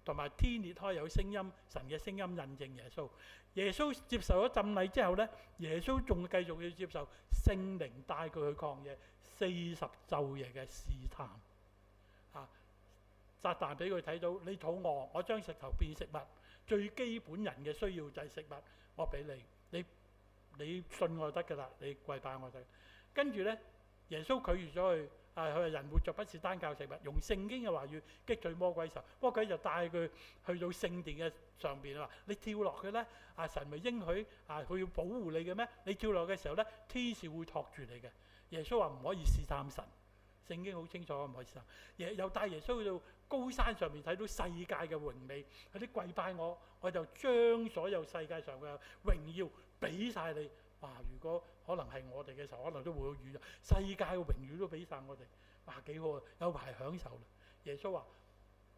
同埋天裂開，有聲音，神嘅聲音印證耶穌。耶穌接受咗浸禮之後咧，耶穌仲繼續要接受聖靈帶佢去曠野40晝夜嘅試探。撒旦俾佢睇到，你肚餓，我將石頭變食物。最基本人嘅需要就係食物，我俾你，你信我就得㗎啦，你跪拜我就得。跟住咧，耶穌拒絕咗佢，佢話人活着不是單靠食物，用聖經嘅話語擊退魔鬼嘅時候，魔鬼就帶佢去到聖殿嘅上邊啊！你跳落去咧，神咪應許佢要保護你嘅咩？你跳落嘅時候咧，天使會托住你嘅。耶穌話唔可以試探神。聖經好清楚，唔可以試探。又帶耶穌去到高山上面睇到世界嘅榮美，佢啲跪拜我就將所有世界上嘅榮耀俾晒你。哇！如果可能係我哋嘅時候，可能都會好遠，世界嘅榮耀都俾晒我哋。哇！幾好啊，有排享受啦。耶穌話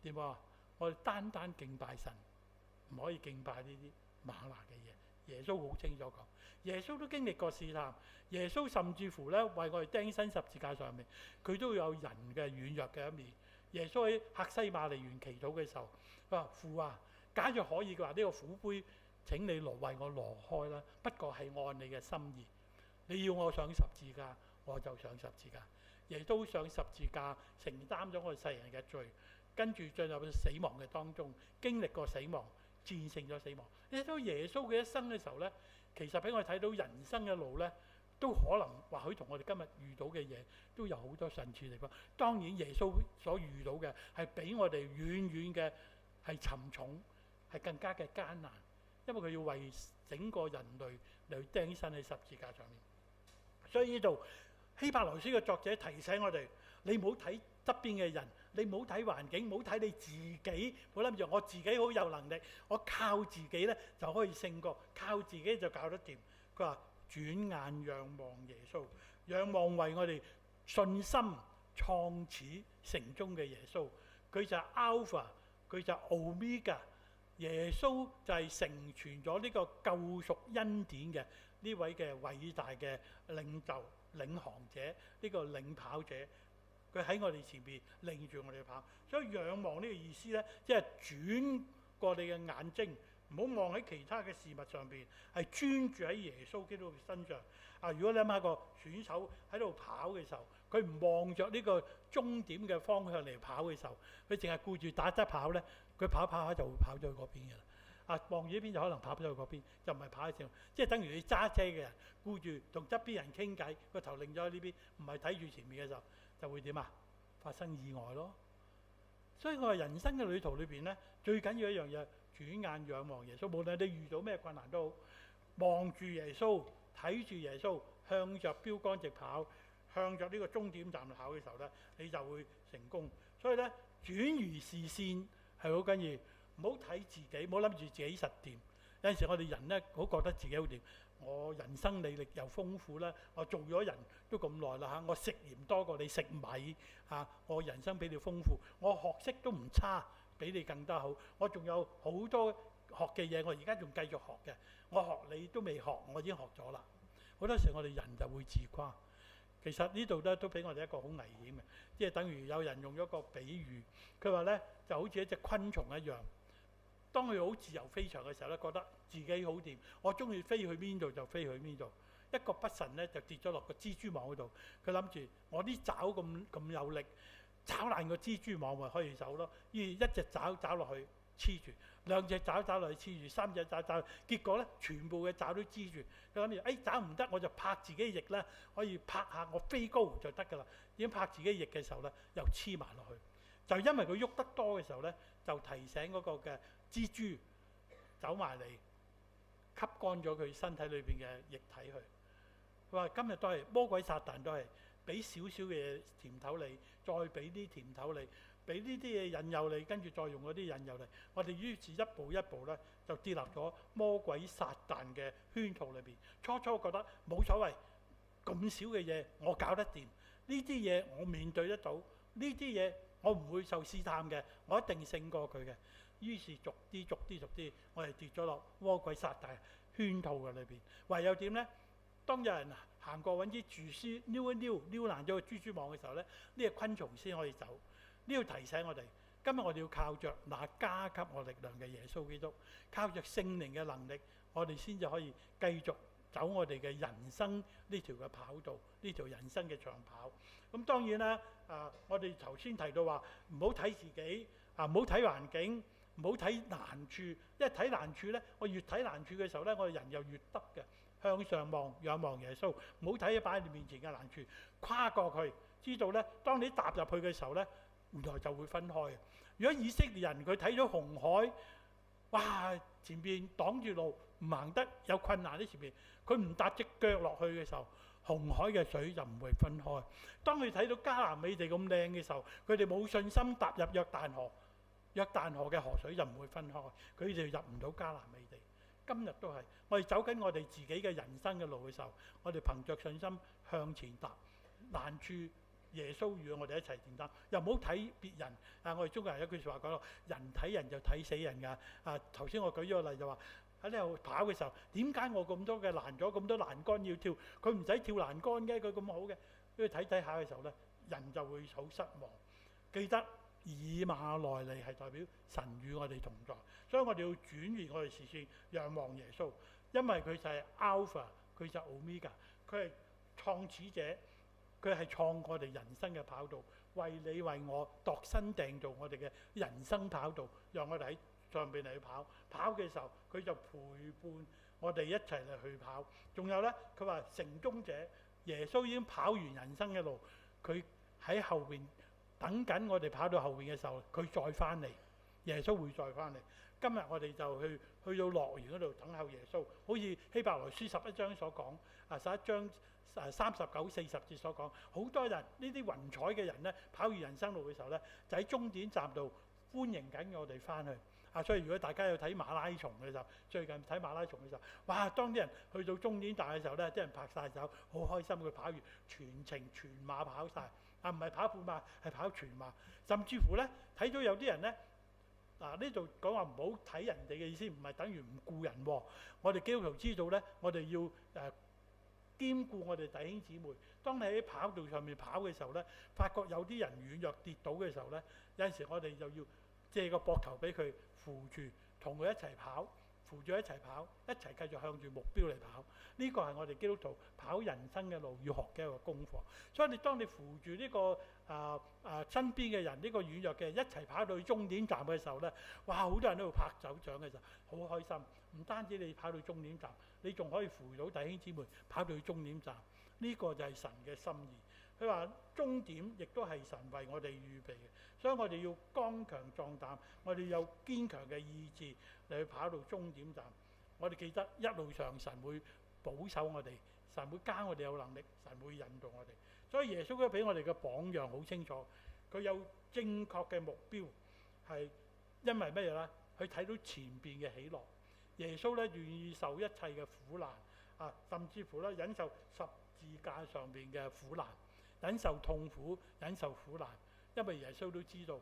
點啊？我哋單單敬拜神，唔可以敬拜呢啲嗎哪嘅嘢。耶穌好清楚講，耶穌都經歷過試探。耶穌甚至乎咧為我哋釘身十字架上面，佢都有人嘅軟弱嘅一面。耶穌喺客西馬尼園祈禱嘅時候，佢話：父啊，假若可以嘅話，呢個苦杯請你為我挪開啦。不過係按你嘅心意，你要我上十字架，我就上十字架。耶穌上十字架承擔咗我哋世人嘅罪，跟住進入死亡嘅當中，經歷過死亡，戰勝咗死亡。你睇到耶穌嘅一生嘅時候咧，其實俾我哋睇到人生嘅路咧，都可能或許同我哋今日遇到嘅嘢都有好多相似地方。當然耶穌所遇到嘅係比我哋遠遠嘅係沉重，係更加嘅艱難，因為佢要為整個人類嚟去釘身喺十字架上面。所以呢度希伯來書嘅作者提醒我哋，你唔好睇側邊嘅人，你唔好睇環境，唔好睇你自己，唔好諗住我自己好有能力，我靠自己咧就可以勝過，靠自己就搞得掂。佢話轉眼仰望耶穌，仰望為我哋信心創始成終嘅耶穌。佢就係 Alpha， 佢就係 Omega。耶穌就係成全咗呢個救贖恩典嘅呢位嘅偉大嘅領袖、領航者，呢個領跑者。佢喺我哋前邊領住我哋跑，所以仰望呢個意思咧，即係轉過你嘅眼睛，唔好望喺其他嘅事物上邊，係專注喺耶穌基督嘅身上。啊，如果你諗下個選手喺度跑嘅時候，佢唔望着呢個終點嘅方向嚟跑嘅時候，佢淨係顧住打側跑咧，佢跑跑下就會跑咗去嗰邊嘅啦。啊，望住呢邊就可能跑咗去嗰邊，就唔係跑喺前，即係等於你揸車嘅人顧住同側邊人傾偈，個頭擰咗喺呢邊，唔係睇住前面嘅時候，就會點啊？發生意外咯。所以我話人生嘅旅途裏邊咧，最緊要一樣嘢，轉眼仰望耶穌。無論你遇到咩困難都好，望住耶穌，睇住耶穌，向着標竿直跑，向着呢個終點站跑嘅時候咧，你就會成功。所以咧，轉移視線係好緊要，唔好睇自己，唔好諗住自己實掂。有陣時我哋人咧，好覺得自己好掂。我人生履歷又豐富啦，我做咗人都咁耐啦嚇，我食鹽多過你食米嚇，我人生比你豐富，我學識都唔差，比你更加好，我仲有好多學嘅嘢，我而家仲繼續學嘅，我學你都未學，我已經學咗啦。好多時我哋人就會自誇，其實呢度咧都俾我哋一個好危險嘅，即係等於有人用咗個比喻，佢話咧就好似一隻昆蟲一樣。當佢好自由飛翔嘅時候咧，覺得自己好掂，我中意飛去邊度就飛去邊度。一個不慎咧就跌咗落個蜘蛛網嗰度，佢諗住我啲爪咁有力，爪爛個蜘蛛網咪可以走咯。於一隻爪落去黐住，兩隻爪落去黐住，三隻爪，結果咧全部嘅爪都黐住。佢諗住爪唔得，我就拍自己翼咧，可以拍下我飛高就得㗎啦。已經拍自己翼嘅時候咧，又黐埋落去。就因為佢喐得多嘅時候咧，就提醒嗰個嘅蜘蛛走埋嚟，吸乾咗佢身體裏邊嘅液體去。佢話今日都係魔鬼撒旦都係俾少少嘅嘢甜頭你，再俾啲甜頭你，俾呢啲嘢引誘你，跟住再用嗰啲引誘你。我哋於是一步一步咧就跌落咗魔鬼撒旦嘅圈套裏邊。初覺得冇所謂，咁少嘅嘢我搞得掂，呢啲嘢我面對得到，呢啲嘢我唔會受試探嘅，我一定勝過佢嘅。於是逐啲，我哋跌咗落魔鬼撒旦圈套嘅裏邊。唯有點呢？當有人行過揾啲樹枝撩爛咗個蜘蛛網嘅時候咧，呢個昆蟲先可以走。呢個提醒我哋，今日我哋要靠着那加給我力量嘅耶穌基督，靠着聖靈嘅能力，我哋先至可以繼續走我哋嘅人生呢條嘅跑道，呢條人生嘅長跑。咁當然啦，我哋頭先提到話唔好睇自己，唔好睇環境，唔好睇難處，因為睇難處咧，我越睇難處嘅時候咧，我哋人又越得嘅。向上望，仰望耶穌，唔好睇擺喺你面前嘅難處，跨過佢，知道咧，當你踏入去嘅時候咧，原來就會分開。如果以色列人佢睇咗紅海，哇，前邊擋住路，唔行得，有困難喺前邊，佢唔踏隻腳落去嘅時候，紅海嘅水就唔會分開。當佢睇到迦南美地咁靚嘅時候，佢哋冇信心踏入約旦河，約旦河嘅河水就唔會分開，佢哋入唔到迦南美地。今日都係，我哋走緊我哋自己嘅人生嘅路嘅時候，我哋憑着信心向前踏，難處耶穌與我哋一齊承擔，又唔好睇別人。我哋中國人有句説話講到，人睇人就睇死人㗎。頭先我舉咗個例就話喺呢度跑嘅時候，點解我咁多嘅難咗，咁多欄杆要跳，佢唔使跳欄杆嘅，佢咁好嘅，跟住睇下嘅時候咧，人就會好失望。記得以馬內利係代表神與我哋同在，所以我哋要轉移我哋視線，仰望耶穌，因為佢就係 Alpha， 佢就係 Omega， 佢係創始者，佢係創我哋人生嘅跑道，為你為我度身訂造我哋嘅人生跑道，讓我哋喺上邊嚟去跑。跑嘅時候，佢就陪伴我哋一齊嚟去跑。仲有呢，佢話成終者，耶穌已經跑完人生嘅路，佢喺後邊。等緊我哋跑到後邊嘅時候，佢再翻嚟，耶穌會再翻嚟。今日我哋就去到樂園嗰度等候耶穌，好似希伯來書11章所講，11章39、40節所講，好多人呢啲雲彩嘅人咧，跑完人生路嘅時候咧，就喺終點站度歡迎緊我哋翻去。所以如果大家有睇馬拉松嘅時候，最近睇馬拉松嘅時候，哇！當啲人去到終點站嘅時候咧，啲人拍晒手，好開心，佢跑完全程全馬跑晒，唔係跑半馬，係跑全馬。甚至乎咧，睇到有啲人咧，呢度講話唔好睇人哋嘅意思，唔係等於唔顧人喎。我哋基督徒知道咧，我哋要兼顧我哋弟兄姊妹。當你喺跑道上面跑嘅時候咧，發覺有啲人軟弱跌倒嘅時候咧，有陣時我哋就要借個膊頭俾佢扶住，同佢一齊跑，扶住一齊跑，一齊繼續向住目標嚟跑。呢個係我哋基督徒跑人生嘅路要學嘅一個功課。所以當你扶住呢個身邊嘅人，呢個軟弱嘅人一齊跑到去終點站嘅時候咧，哇！好多人都會拍手掌嘅時候，好開心。唔單止你跑到終點站，你仲可以扶到弟兄姊妹跑到去終點站。呢個就係神嘅心意。佢話終點亦都係神為我哋預備嘅，所以我哋要剛強壯膽，我哋有堅強嘅意志嚟去跑到終點站。我哋記得一路上神會保守我哋，神會加我哋有能力，神會引導我哋。所以耶穌都俾我哋嘅榜樣好清楚，佢有正確嘅目標，係因為乜嘢咧？佢睇到前邊嘅喜樂。耶穌咧願意受一切嘅苦難甚至乎咧忍受十字架上邊嘅苦難。忍受痛苦，忍受苦難，因為耶穌都知道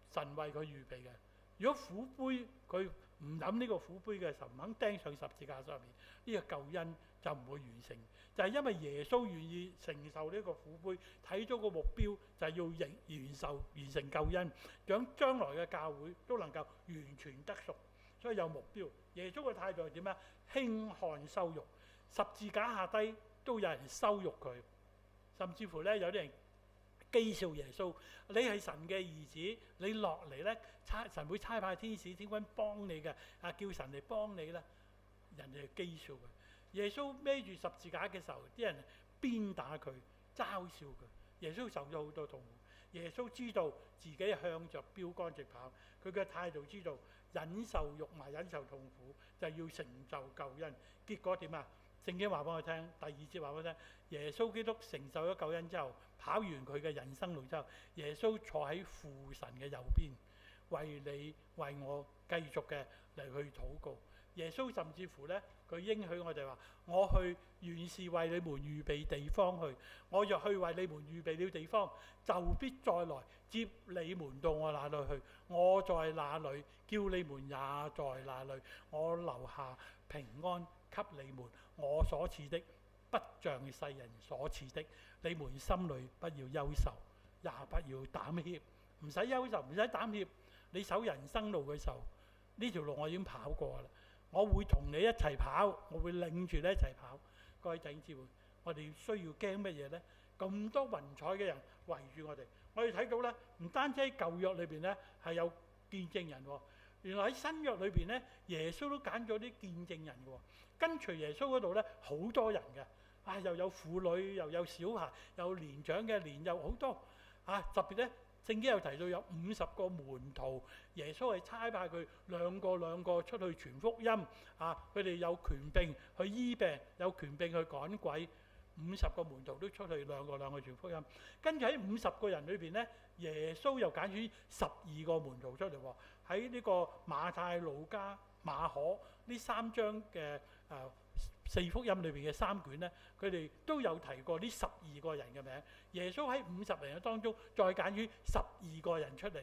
神為佢預備嘅。如果苦杯佢唔飲呢個苦杯嘅時候，唔肯釘上十字架上面，呢個救恩就唔會完成。就係因為耶穌願意承受呢個苦杯，睇咗個目標就係要完成救恩，讓將來嘅教會都能夠完全得贖。所以有目標。耶穌嘅態度係點啊？輕看羞辱，十字架下低都有人羞辱佢。甚至乎咧，有啲人譏笑耶穌，你係神嘅兒子，你落嚟咧，神會差派天使天軍幫你嘅，叫神嚟幫你啦。人哋係譏笑佢。耶穌孭住十字架嘅時候，啲人鞭打佢、嘲笑佢。耶穌受咗好多痛苦。耶穌知道自己向着標杆直跑，佢嘅態度知道忍受辱罵、忍受痛苦，就要成就救恩。結果點啊？聖經話俾我聽，第2節話俾我聽，耶穌基督承受咗救恩之後，跑完佢嘅人生路之後，耶穌坐喺父神嘅右邊，為你為我繼續嘅嚟去禱告。耶穌甚至乎咧，佢應許我哋話：我去原是為你們預備地方去，我若去為你們預備了地方，就必再來接你們到我那裏去。我在那裏，叫你們也在那裏。我留下平安給你們，我所賜的不像世人所賜的。你們心裏不要憂愁，也不要膽怯。唔使憂愁，唔使膽怯。你走人生路嘅時候，呢條路我已經跑過啦。我會同你一齊跑，我會領住你一齊跑。各位弟兄姊妹，我哋需要驚乜嘢呢？咁多雲彩嘅人圍住我哋，我哋睇到咧，唔單止喺舊約裏邊咧係有見證人喎，原來喺新約裏邊咧，耶穌都揀咗啲見證人嘅喎。跟隨耶穌嗰度咧，好多人嘅，又有婦女，又有小孩，有年長嘅，年幼好多。特別咧，聖經又提到有50個門徒，耶穌係差派佢兩個出去傳福音。佢哋有權柄去醫病，有權柄去趕鬼。50個門徒都出去兩個傳福音。跟住喺50個人裏邊咧，耶穌又揀選12個門徒出嚟喎。喺呢個馬太、路加、馬可呢3章嘅4福音裏邊嘅3卷咧，佢哋都有提過呢12個人嘅名。耶穌喺50人嘅當中，再揀選12個人出嚟，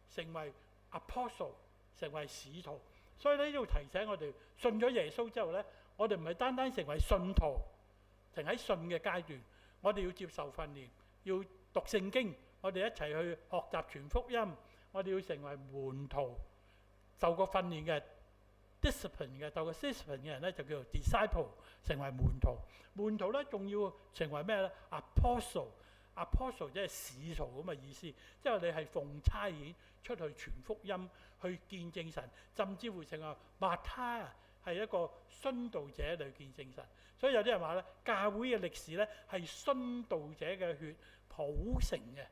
成為 apostle， 成為使徒。所以呢度提醒我哋，信咗耶穌之後咧，我哋唔係單單成為信徒，停喺信嘅階段，我哋要接受訓練，要讀聖經，我哋一齊去學習傳福音，我哋要成為門徒，受過訓練嘅 discipline 嘅，受過 discipline 嘅人咧就叫做 disciple， 成為門徒。門徒咧仲要成為咩咧 ？apostle 即係使徒咁嘅意思，即係你係奉差遣出去傳福音，去見證神，甚至乎成為馬太係一個殉道者嚟見證神。所以有啲人話咧，教會嘅歷史咧係殉道者嘅血譜成嘅。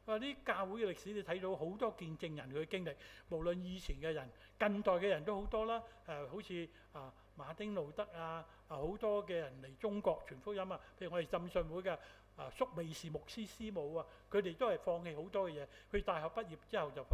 啲教會嘅歷史你睇到好多見證人佢嘅經歷，無論以前嘅人、近代嘅人都好多啦。好似馬丁路德好多嘅人嚟中國傳福音啊。譬如我哋浸信會嘅蘇美士牧師師母佢哋都係放棄好多嘅嘢。佢大學畢業之後就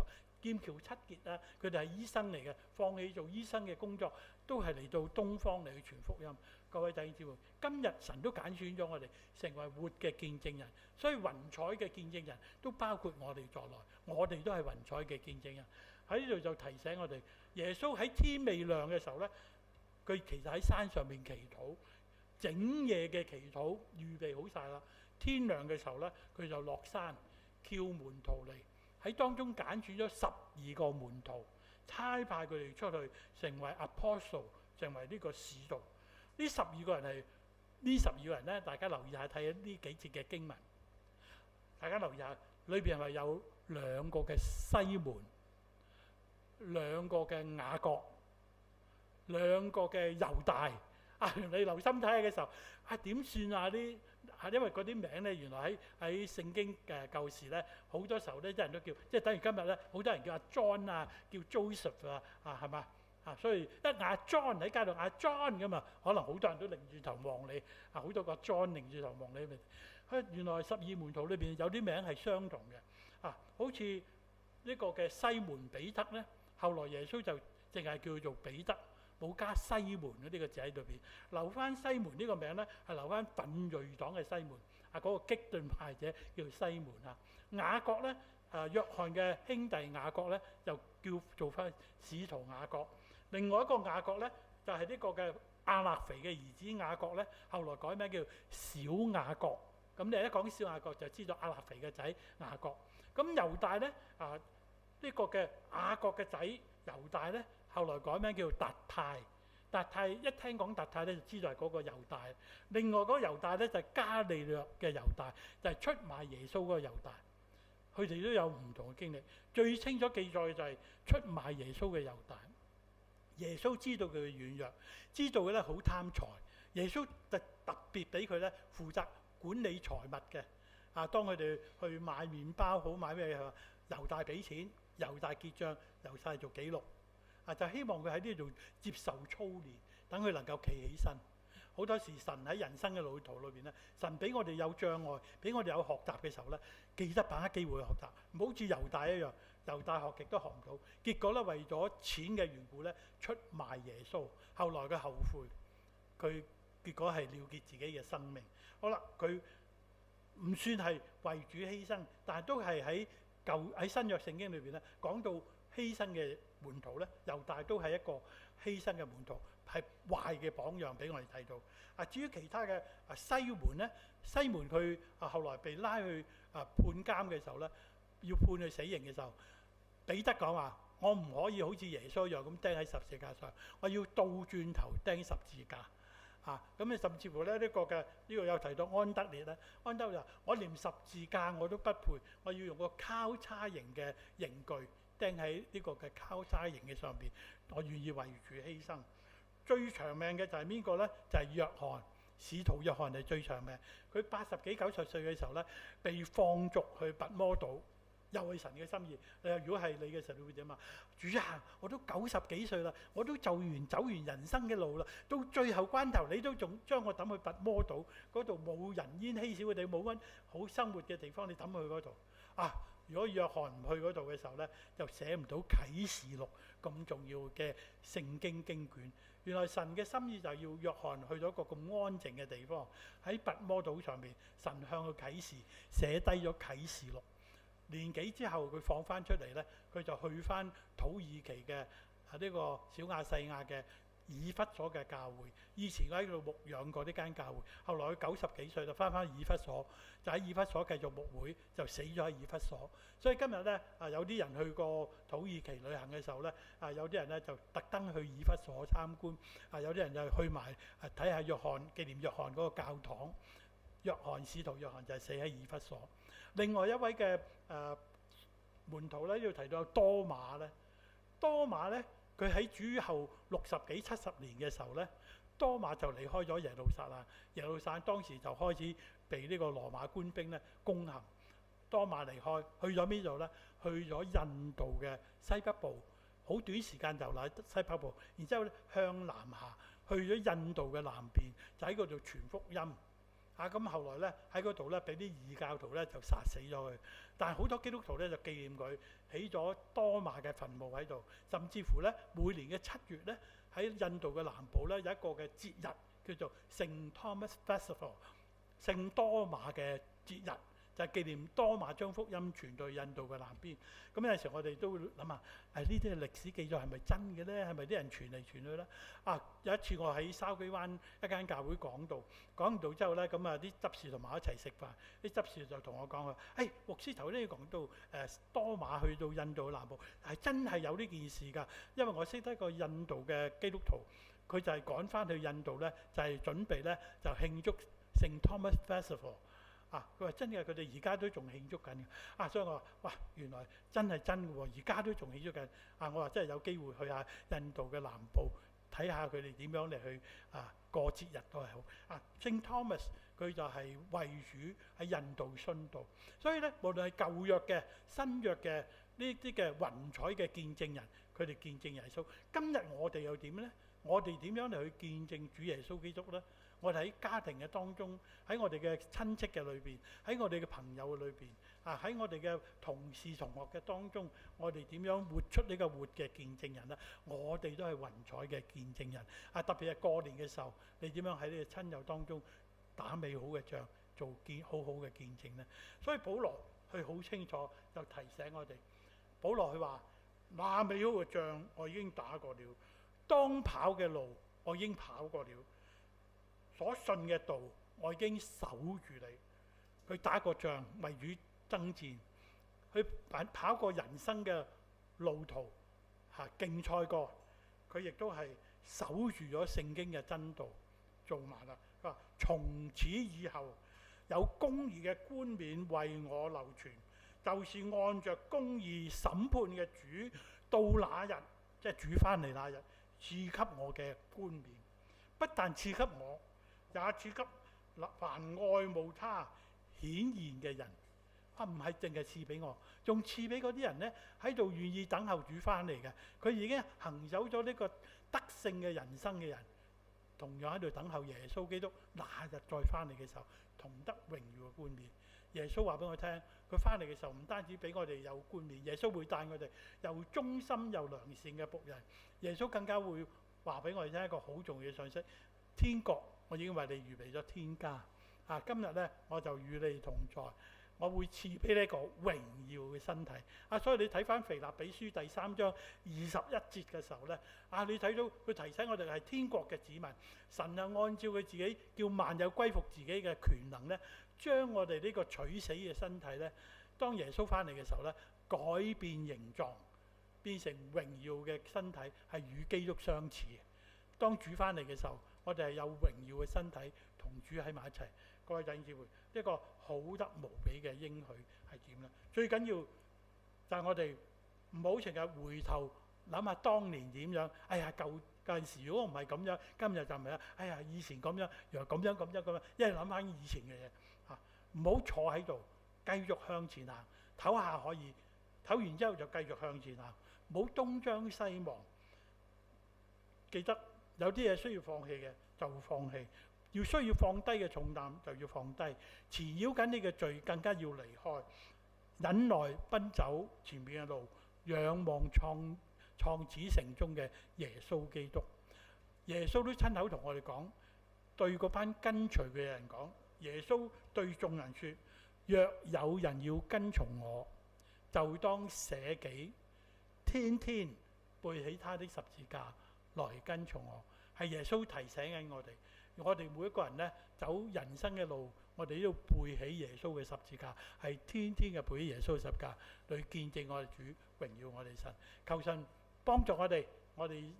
劍橋七傑佢哋係醫生嚟嘅，放棄做醫生嘅工作，都係嚟到東方嚟去傳福音。各位弟兄姊妹，今日神都揀選咗我哋成為活嘅見證人，所以雲彩嘅見證人都包括我哋在內，我哋都係雲彩嘅見證人。喺呢度就提醒我哋，耶穌喺天未亮嘅時候呢，佢其實喺山上面祈禱，整夜嘅祈禱預備好晒啦。天亮嘅時候呢，佢就落山叫門徒嚟，喺當中揀選咗12個門徒，差派佢哋出去成為 apostle， 成為呢個使徒。呢12個人係呢12個人呢，大家留意下睇呢幾節嘅經文，大家留意下裏邊係咪有2個嘅西門、2個嘅雅各、2個嘅猶大？你留心睇下嘅時候，點算啊？因為嗰啲名咧，原來喺聖經嘅舊時咧，好多時候咧，啲人都叫，即係等於今日咧，好多人叫阿 John 叫 Joseph 係嘛？所以一嗌 John 喺街度嗌 John 㗎嘛，可能好多人都擰住頭望你，好多個 John 擰住頭望你。原來12門徒裏邊有啲名係相同嘅，好似呢個嘅西門彼得咧，後來耶穌就淨係叫做彼得，冇加西門嗰啲個字喺裏邊，留翻西門呢個名咧，係留翻奮銳黨嘅西門，嗰個激進派者叫西門雅各咧，約翰嘅兄弟雅各咧，就叫做翻使徒雅各。另外一個雅各咧，就係呢個嘅亞勒腓嘅兒子雅各咧，後來改名叫小雅各。咁你一講小雅各就知道亞勒腓嘅仔雅各。咁猶大咧，呢個嘅雅各嘅仔猶大咧，後來改名叫達太。達太一聽講達太咧，就知道係嗰個猶大。另外嗰個猶大咧，就係加利略嘅猶大，就係出賣耶穌嗰個猶大。佢哋都有唔同嘅經歷，最清楚記載嘅就係出賣耶穌嘅猶大。耶穌知道佢嘅軟弱，知道佢咧好貪財，耶穌特別俾佢咧負責管理財物嘅。當佢哋去買麵包好買咩嘢，猶大俾錢，猶大結帳，猶大做記錄。就希望佢喺呢度接受操練，等佢能夠企起身。好多時神喺人生嘅路途裏邊咧，神俾我哋有障礙，俾我哋有學習嘅時候咧，記得把握機會去學習，唔好似猶大一樣，猶大學極都學唔到，結果咧為咗錢嘅緣故咧出賣耶穌，後來佢後悔，佢結果係了結自己嘅生命。好啦，佢唔算係為主犧牲，但係都係喺新約聖經裏邊咧講到犧牲嘅門徒咧，猶大都係一個犧牲嘅門徒，係壞嘅榜樣俾我哋睇到。至於其他嘅西門咧，西門佢後來被拉去判監嘅時候咧，要判佢死刑嘅時候，彼得講話：我唔可以好似耶穌一樣咁釘喺十字架上，我要倒轉頭釘十字架。咁你甚至乎咧呢個有提到安德烈咧，安德烈話：我連十字架我都不配，我要用個交叉型嘅刑具釘喺呢個嘅交叉型嘅上邊，我願意為主犧牲。最長命嘅就係邊個咧？就係約翰，使徒約翰係最長命。佢80幾90歲嘅時候咧，被放逐去拔摩島，又係神嘅心意。你話如果係你嘅時候，你會點啊？主啊，我都90幾歲啦，我都走完人生嘅路啦，到最後關頭，你都仲將我抌去拔摩島嗰度，冇人煙稀少嘅地，冇乜好生活嘅地方，你抌去嗰度如果約翰唔去嗰度嘅時候咧，就寫唔到啟示錄咁重要嘅聖經經卷。原來神嘅心意就要約翰去到一個咁安靜嘅地方，喺拔摩島上面，神向佢啟示，寫低咗啟示錄。年幾之後佢放翻出嚟咧，佢就去翻土耳其嘅呢個小亞細亞嘅以弗所嘅教會。以前佢喺度牧養過呢間教會，後來佢90幾歲就翻以弗所，就喺以弗所繼續牧會，就死咗喺以弗所。所以今日咧有啲人去過土耳其旅行嘅時候咧，有啲人咧就特登去以弗所參觀，有啲人就去埋睇下紀念約翰嗰個教堂。使徒約翰就係死喺以弗所。另外一位嘅門徒咧，要提到多馬咧。多馬咧，佢喺主後60幾70年嘅時候咧，多馬就離開咗耶路撒冷。耶路撒冷當時就開始被呢個羅馬官兵咧攻陷。多馬離開，去咗邊度呢？去咗印度嘅西北部，好短時間就嚟西北部，然之後咧向南下，去咗印度嘅南邊，就喺嗰度傳福音。咁後來咧喺嗰度咧俾啲異教徒咧就殺死咗佢，但係好多基督徒咧就紀念佢，起咗多馬嘅墳墓喺度，甚至乎咧每年嘅7月咧喺印度嘅南部咧有一個嘅節日叫做聖 Thomas Festival， 聖多馬嘅節日。就係紀念多馬將福音傳到印度嘅南邊。咁有陣時我哋都會諗下，呢啲嘅歷史記載係咪真嘅咧？係咪啲人傳嚟傳去咧？有一次我喺筲箕灣一間教會講道之後咧，咁啲執事同埋我一齊食飯，啲執事就同我講話：牧師頭先講到多馬去到印度南部，係真係有呢件事㗎。因為我識得一個印度嘅基督徒，佢就係趕翻去印度咧，就係準備咧就慶祝聖 Thomas Festival。佢話真嘅，佢哋而家都仲慶祝緊嘅。所以我話：哇，原來真係真嘅喎，而家都仲慶祝緊。我話真係有機會去下印度嘅南部睇下佢哋點樣嚟去過節日都係好。聖 Thomas 佢就係為主喺印度殉道，所以咧無論係舊約嘅、新約嘅呢啲嘅雲彩嘅見證人，佢哋見證耶穌。今日我哋又點咧？我哋點樣嚟去見證主耶穌基督咧？我哋喺家庭嘅當中，喺我哋嘅親戚嘅裏邊，喺我哋嘅朋友嘅裏邊，喺我哋嘅同事同學嘅當中，我哋點樣活出呢個活嘅見證人咧？我哋都係雲彩嘅見證人。特別係過年嘅時候，你點樣喺你嘅親友當中打美好嘅仗，做好好嘅見證咧？所以保羅佢好清楚就提醒我哋，保羅佢話：那美好嘅仗我已經打過了，當跑嘅路我已經跑過了。所信嘅道，我已經守住你。佢打過仗，為主爭戰，佢跑過人生嘅路途，競賽過。佢亦都係守住咗聖經嘅真道，做埋啦。佢話：從此以後，有公義嘅冠冕為我流傳，就是按着公義審判嘅主，到那日，即係主翻嚟那日，賜給我嘅冠冕。不但賜給我，也賜給凡愛慕他顯現嘅人。唔係淨係賜俾我，仲賜俾嗰啲人呢，喺度願意等候主翻嚟嘅。佢已經行走咗呢個得勝嘅人生嘅人，同樣喺度等候耶穌基督那日再翻嚟嘅時候，同得榮耀嘅冠冕。耶穌話俾我聽，佢翻嚟嘅時候唔單止俾我哋有冠冕，耶穌會帶我哋又忠心又良善嘅僕人。耶穌更加會話俾我哋聽一個好重要嘅信息：天國我已經為你預備咗天家。今日呢，我就與你同在，我會賜俾你一個榮耀嘅身體。所以你睇翻腓立比書第3章21節嘅時候呢，你睇到佢提醒我哋係天國嘅子民，神按照佢自己叫萬有歸服自己嘅權能呢，將我哋呢個取死嘅身體呢，當耶穌翻嚟嘅時候呢，改變形狀，變成榮耀嘅身體，係與基督相似。當主翻嚟嘅時候，我哋係有榮耀嘅身體同主喺埋一齊。各位弟兄姊妹，一個好得無比嘅應許係點呢？最緊要就係我哋唔好成日回頭諗下當年點樣。舊陣時如果唔係咁樣，今日就唔係啦。以前咁樣，原來咁樣，一係諗翻以前嘅嘢。唔好坐喺度，繼續向前行，唞下可以，唞完之後就繼續向前行，唔好東張西望。記得有啲嘢需要放棄嘅就放棄。需要放低嘅重擔就要放低，纏繞緊你嘅罪更加要離開，忍耐奔走前面嘅路，仰望創始成終嘅耶穌基督。耶穌都親口同我哋講，對嗰班跟隨嘅人講，耶穌對眾人說：若有人要跟從我，就當捨己，天天背起他的十字架來跟從我。係耶穌提醒緊我哋。我哋每一個人呢，走人生嘅路，我哋都要背起耶穌嘅十字架，係天天嘅背起耶穌嘅十字架，去見證我哋主，榮耀我哋神。求神幫助我哋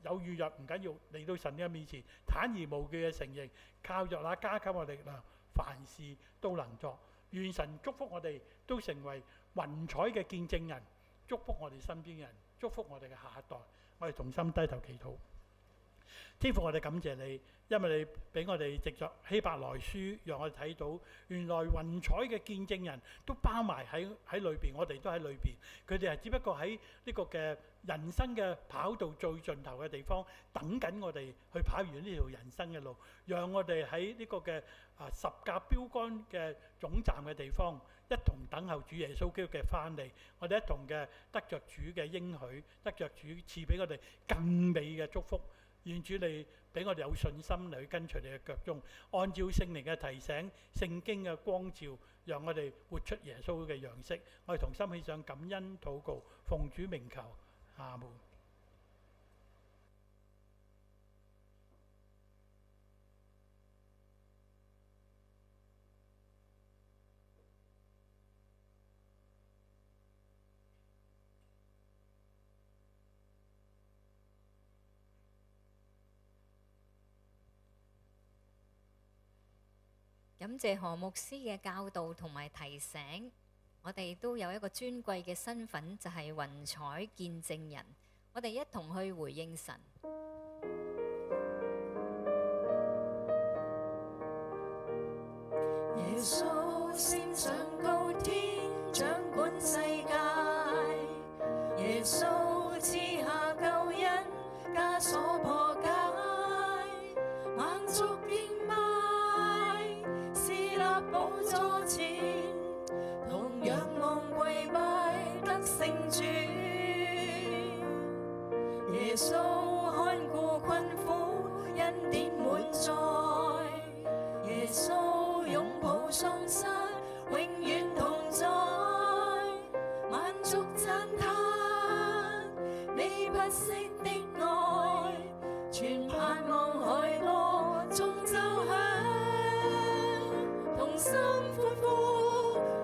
有軟弱唔緊要，嚟到神嘅面前，坦然無懼嘅承認，靠着那加給我哋力量，凡事都能作。願神祝福我哋都成為雲彩嘅見證人，祝福我哋身邊嘅人，祝福我哋嘅下一代。我哋同心低頭祈禱。天父，我哋感謝你，因為你俾我哋藉着希伯來書，讓我哋睇到原來雲彩嘅見證人都包埋喺裏邊，我哋都喺裏邊。佢哋係只不過喺呢個嘅人生嘅跑道最盡頭嘅地方，等緊我哋去跑完呢條人生嘅路，讓我哋喺呢個嘅十架標杆嘅總站嘅地方，一同等候主耶穌基督嘅翻嚟。我哋一同嘅得着主嘅應許，得着主賜俾我哋更美嘅祝福。願主你俾我哋有信心嚟去跟隨你嘅腳蹤，按照聖靈嘅提醒、聖經嘅光照，讓我哋活出耶穌嘅樣式。我哋同心獻上感恩禱告，奉主名求，阿門。感謝何牧師嘅教導同埋提醒，我哋都有一個尊貴嘅身份，就係雲彩見證人。我哋一同去回應神。耶穌升上高天，掌管世界。耶穌賜下救恩，枷鎖破解，萬族敬拜，侍立寶座前，同仰望跪拜得勝主。耶穌看顧困苦，恩典滿載。耶穌擁抱喪失，永遠同在。萬族讚嘆你不息的愛，全盼望海波中奏響，同心歡呼，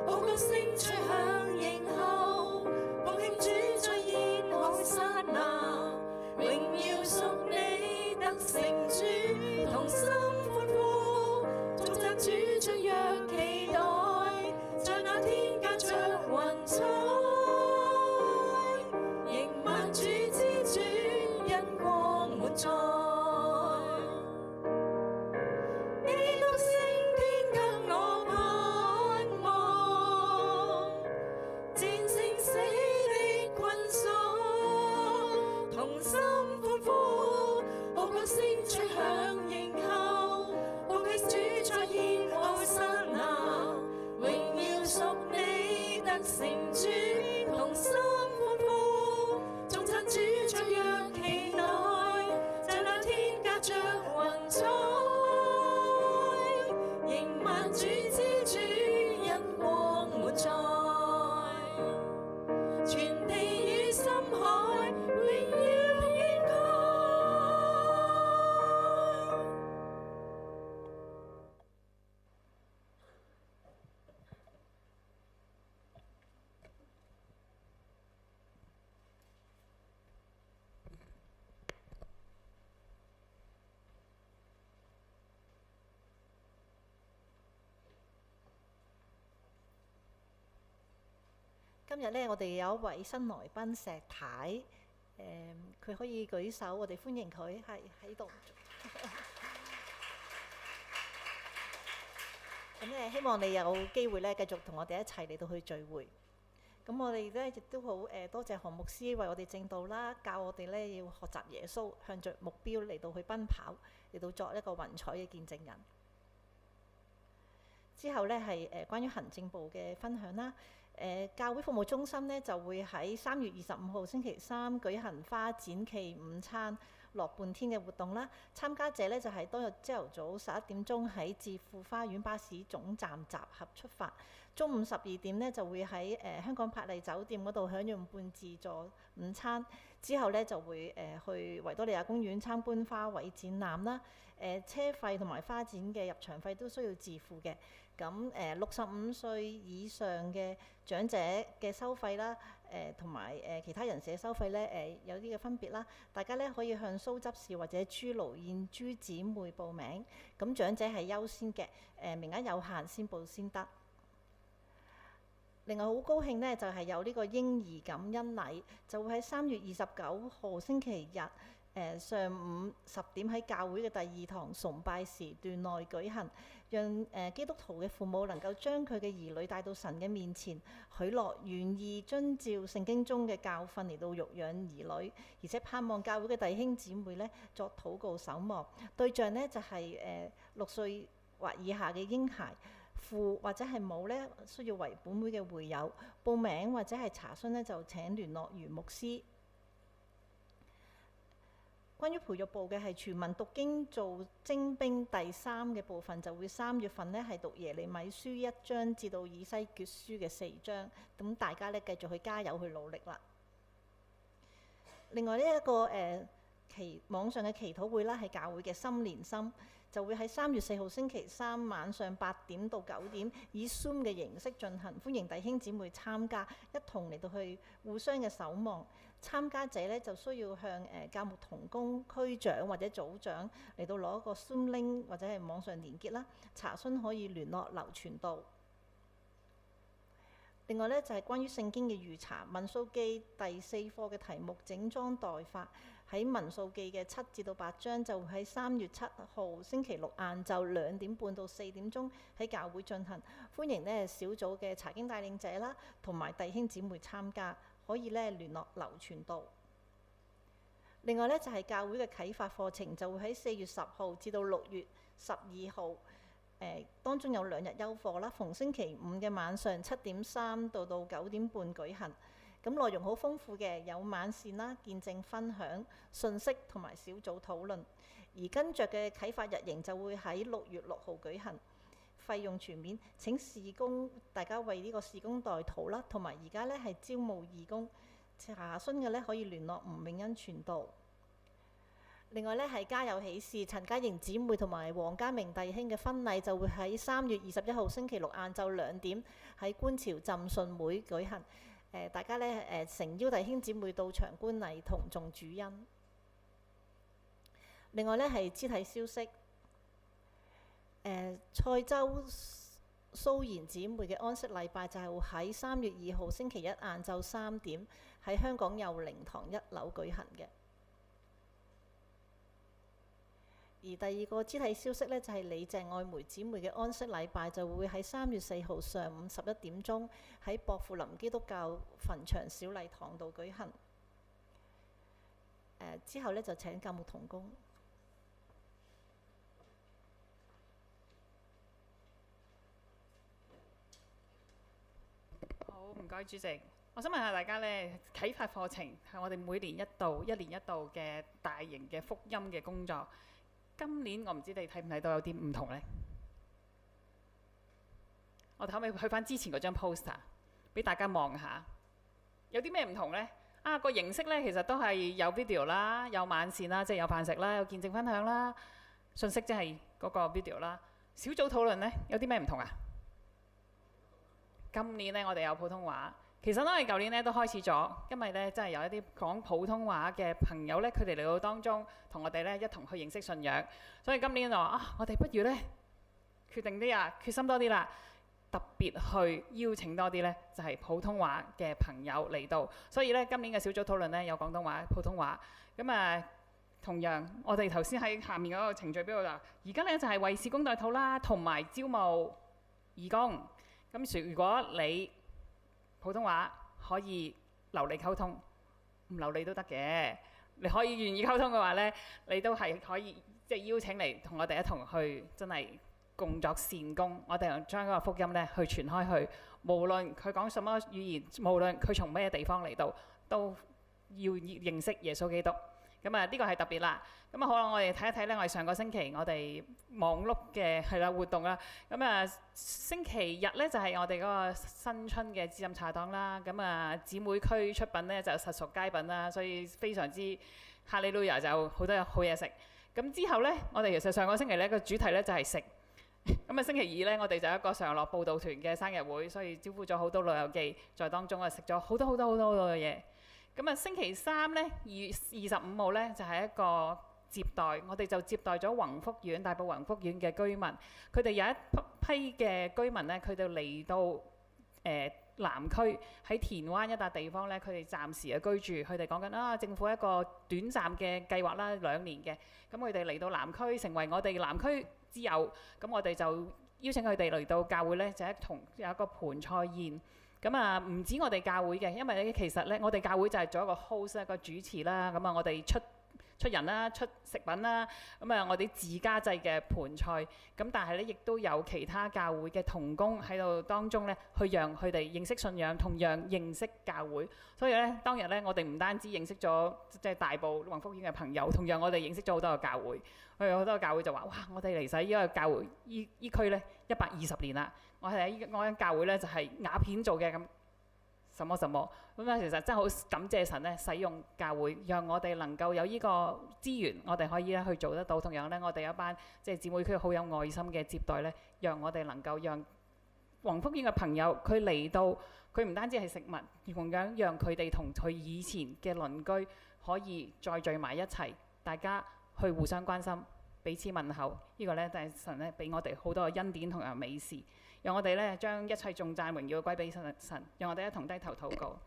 好歌聲吹響營後，共慶主再現好剎那，榮耀屬你得勝主，同心歡呼，頌讚主雀躍期待，在那天駕着雲彩，迎萬主之主，恩光滿載。基督升天給我盼望，戰勝死的困鎖，同心歡呼，好歌聲吹響營後，共慶主再現好剎那，榮耀屬你得勝主，同心歡呼，頌讚主雀躍期待，在那天駕着雲彩，迎萬主之主，恩光滿載，全地與深海榮耀掀開。今日咧，我哋有一位新來賓石太，佢可以舉手，我哋歡迎佢，係喺度。咁咧，希望你有機會咧，繼續同我哋一齊嚟到去聚會。咁我哋咧亦都好多謝何牧師為我哋證道啦，教我哋咧要學習耶穌，向着目標嚟到去奔跑，嚟到作一個雲彩嘅見證人。之後咧係關於行政部嘅分享啦。教會服務中心呢，就會喺3月25號星期三舉行花展期午餐樂半天嘅活動啦。參加者呢，就係當日朝頭早11點鐘喺置富花園巴士總站集合出發，中午12點呢，就會喺香港柏麗酒店嗰度享用半自助午餐，之後呢，就會去維多利亞公園參觀花卉展覽啦。車費同埋花展嘅入場費都需要自付嘅。咁65歲以上嘅長者嘅收費啦，同埋其他人士嘅收費咧，有啲嘅分別啦。大家咧可以向蘇執事或者朱盧燕珠姊妹報名。咁長者係優先嘅，名額有限，先報先得。另外好高興呢，就係有呢個嬰兒感恩禮，就會喺3月29號星期日上午10點喺教會嘅第2堂崇拜時段內舉行，讓基督徒嘅父母能夠將佢嘅兒女帶到神嘅面前，許諾願意遵照聖經中嘅教訓嚟到育養兒女，而且盼望教會嘅弟兄姊妹呢作禱告守望。對象呢就係6歲或以下嘅嬰孩，父或者係母呢需要為本會嘅會友報名或者係查詢呢，就請聯絡余牧師。關於培育部嘅係全民讀經做精兵第3嘅部分，就會3月份呢係讀耶利米書1章至到以西結書嘅4章，咁大家呢繼續去加油去努力啦。另外呢一個網上嘅祈禱會啦，係教會嘅心連心，就會喺3月4號星期3晚上8點到9點以 Zoom 嘅形式進行，歡迎弟兄姊妹參加，一同嚟到去互相嘅守望。參加者呢就需要向教牧同工、區長或者組長嚟到攞一個 Zoom link 或者係網上連結啦。查詢可以聯絡劉傳道。另外呢，就係關於聖經嘅預查，民數記第4課嘅題目整裝待發，喺民數記嘅7至到8章就會喺3月7號星期六晏晝2點半到4點鐘喺教會進行，歡迎呢小組嘅查經帶領者啦，同埋弟兄姊妹參加。可以咧聯絡劉傳道。另外咧就係教會嘅啟發課程，就會喺4月10號至到6月12號，當中有2日休課啦。逢星期5嘅晚上7點3到9點半舉行。咁內容好豐富嘅，有晚膳啦、見證分享、信息同埋小組討論。而跟着嘅啟發日營就會喺6月6號舉行。費用全面，請事工大家為呢個事工代禱啦，同埋而家咧係招募義工，查詢嘅咧可以聯絡吳永恩傳道。另外咧係家有喜事，陳家瑩姊妹同埋黃家明弟兄嘅婚禮就會喺3月21號星期六晏晝2點喺觀潮浸信會舉行。大家咧誠邀弟兄姊妹到場觀禮同眾主恩。另外咧係肢體消息。蔡州蘇賢姊妹嘅安息禮拜就係喺3月2號星期1晏晝3點喺香港佑寧堂1樓舉行嘅。而第2個肢體消息呢，就係李鄭愛梅姊妹嘅安息禮拜就會喺3月4號上午11點鐘喺薄扶林基督教墳場小禮堂度舉行。之後呢，就請教牧同工。好，唔該主席。我想問下大家呢，啟發課程係我哋每年一年一度嘅大型嘅福音嘅工作。今年我唔知你睇唔睇到有啲唔同呢？我哋可唔可以去翻之前嗰張 poster 俾大家望下，有啲咩唔同呢？個形式呢，其實都係有 video 啦，有晚膳啦，即係有飯食啦，有見證分享啦，信息即係嗰個 video 啦。小組討論呢，有啲咩唔同啊？今年呢，我哋有普通話。其實我哋舊年呢都開始咗，因為呢真係有一啲講普通話嘅朋友呢，佢哋嚟到當中同我哋呢一同去認識信仰。所以今年就話我哋不如呢決定啲決心多啲啦，特別去邀請多啲呢就係普通話嘅朋友嚟到。所以呢，今年嘅小組討論呢有廣東話、普通話。咁同樣我哋頭先喺下面嗰個程序表度，而家呢就係為事工代禱啦，同埋招募義工。咁如果你普通話可以流利溝通，唔流利都得嘅。你可以願意溝通嘅話呢，你都係可以即係邀請嚟同我哋一同去真係共作善工。我哋將嗰個福音呢去傳開去，無論佢講什麼語言，無論佢從咩地方嚟到，都要認識耶穌基督。咁呢個係特別啦。咁好啦，我哋睇一睇呢，我哋上個星期我哋忙碌嘅活動啦。咁星期日呢，就係我哋嗰個新春嘅滋飲茶檔啦。咁姊妹區出品呢，就實屬佳品啦，所以非常之哈利路亞，就好多好嘢食。咁之後呢，我哋其實上個星期呢個主題呢，就係食。咁星期二呢，我哋就有一個常樂佈道團嘅生日會，所以招呼咗好多老友記在當中食咗好多嘅嘢。咁星期三呢，2月25號呢，就係一個接待，我哋就接待咗宏福苑大埔宏福苑嘅居民，佢哋有一批嘅居民呢，佢哋嚟到南區喺田灣一笪地方咧，佢哋暫時嘅居住，佢哋講緊政府一個短暫嘅計劃啦，2年嘅，咁佢哋嚟到南區成為我哋南區之友，咁我哋就邀請佢哋嚟到教會咧，就同有一個盤菜宴。咁唔止我哋教會嘅，因為咧其實咧我哋教會就係做一個 host 一個主持啦，咁我哋出人啦，出食品啦，咁我哋自家製嘅盤菜，咁但係咧亦都有其他教會嘅同工喺度當中咧，去讓佢哋認識信仰，同樣認識教會。所以咧當日咧，我哋唔單止認識咗即係大埔宏福苑嘅朋友，同樣我哋認識咗好多個教會。我有好多個教會就話：哇！我哋嚟使呢個教會依區咧120年啦，我係喺我間教會咧就係瓦片做嘅咁。什麼咁其實真係好感謝神咧，使用教會，讓我哋能夠有呢個資源，我哋可以去做得到。同樣咧，我哋有一班即係姊妹區好有愛心嘅接待咧，讓我哋能夠讓宏福苑嘅朋友佢嚟到，佢唔單止係食物，同樣讓佢哋同佢以前嘅鄰居可以再聚埋一齊，大家去互相關心，彼此問候。呢個咧就係神咧俾我哋好多嘅恩典同埋美事。讓我哋咧將一切頌讚榮耀歸俾神，讓我哋一同低頭禱告。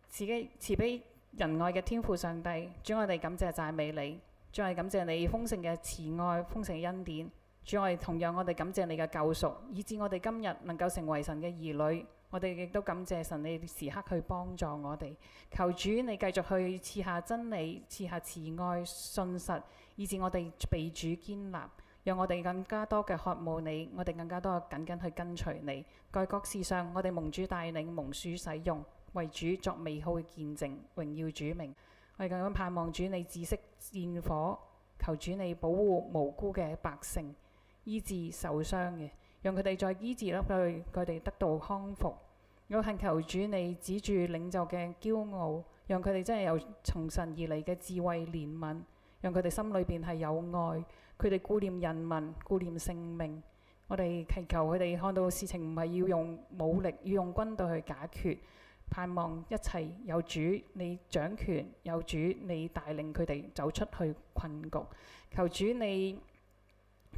慈悲仁愛嘅天父上帝，主，我哋感謝讚美你，主，我哋感謝你豐盛嘅慈愛、豐盛嘅恩典。主，我哋同樣我哋感謝你嘅救贖，以致我哋今日能夠成為神嘅兒女。我哋亦都感謝神，你時刻去幫助我哋。求主你繼續去賜下真理，賜下慈愛、信實，以致我哋被主堅立。讓我哋更加多嘅渴慕你，我哋更加多嘅緊緊去跟隨你。在各事上，我哋蒙主帶領，蒙主使用，為主作美好嘅見證，榮耀主名。我哋更加盼望主你止息戰火，求主你保護無辜嘅百姓，醫治受傷嘅，讓佢哋在醫治佢哋得到康復。我懇求主你止住領袖嘅驕傲，讓佢哋真係有從神而嚟嘅智慧憐憫，讓佢哋心裏邊係有愛。佢哋顧念人民，顧念性命。我哋祈求佢哋看到事情唔係要用武力，要用軍隊去解決。盼望一切有主你掌權，有主你帶領佢哋走出去困局。求主你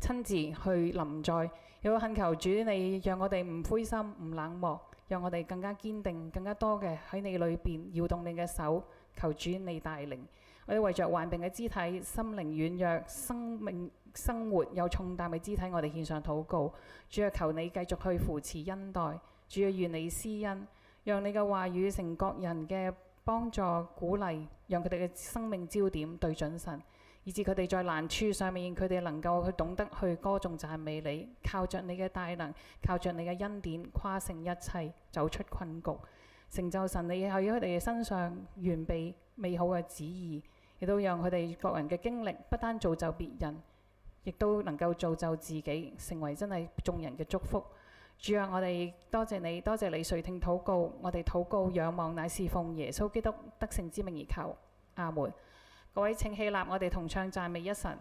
親自去臨在，亦都懇求主你讓我哋唔灰心唔冷漠，讓我哋更加堅定，更加多嘅喺你裏邊搖動你嘅手。求主你帶領。我哋為着患病嘅肢體、心靈軟弱、生活有重擔嘅肢體，我哋獻上禱告。主啊，求你繼續去扶持恩待。主啊，願你施恩，讓你嘅話語成各人嘅幫助鼓勵，讓佢哋嘅生命焦點對準神，以致佢哋在難處上面，佢哋能夠去懂得去歌頌讚美你，靠着你嘅大能，靠着你嘅恩典，跨勝一切，走出困局，成就神你喺佢哋嘅身上完備美好嘅旨意。亦都讓佢哋各人嘅經歷，不單造就別人，亦都能夠造就自己，成為真係眾人嘅祝福。主啊，我哋多謝你，多謝你垂聽禱告，我哋禱告仰望乃是奉耶穌基督得勝之名而求，阿門。各位請起立，我哋同唱讚美一神。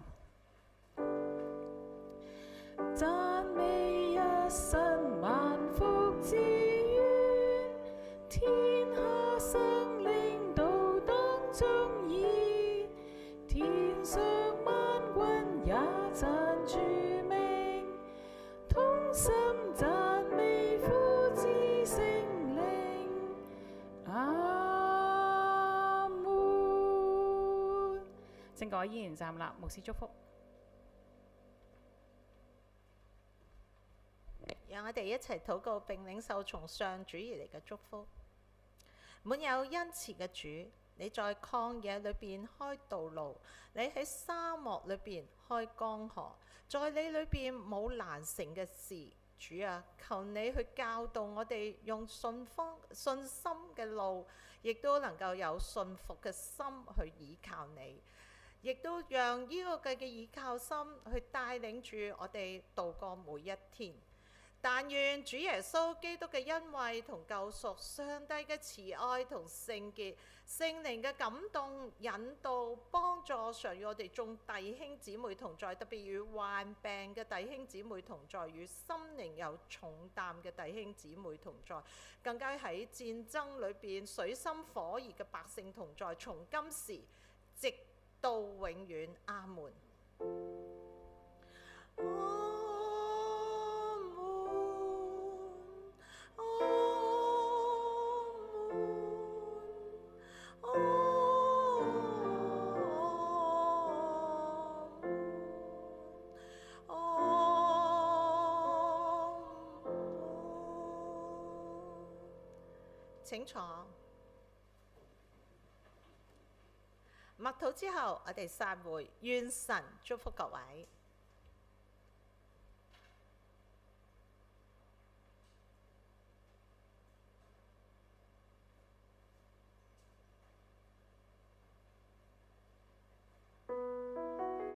讚美一神，萬福之源，天下生靈都當中現，天上萬軍也讚主名，同心讚美父子聖靈，阿門。聖歌依然站立，牧師祝福。讓我哋一齊禱告並領受從上主而嚟嘅祝福。滿有恩慈嘅主，你在曠野裏邊開道路，你喺沙漠裏邊開江河，在你裏邊冇難成嘅事。主啊，求你去教導我哋用信心嘅路，亦都能夠有信服嘅心去倚靠你，亦都讓呢個嘅倚靠心去帶領住我哋度過每一天。但願主耶穌基督嘅恩惠同救贖、上帝嘅慈愛同聖潔、聖靈嘅感動、引導、幫助，常與我哋眾弟兄姊妹同在，特別與患病嘅弟兄姊妹同在，與心靈有重擔嘅弟兄姊妹同在，更加喺戰爭裏邊水深火熱嘅百姓同在，從今時直到永遠。阿門。阿門。請坐。默禱之後，我哋散會，願神祝福各位。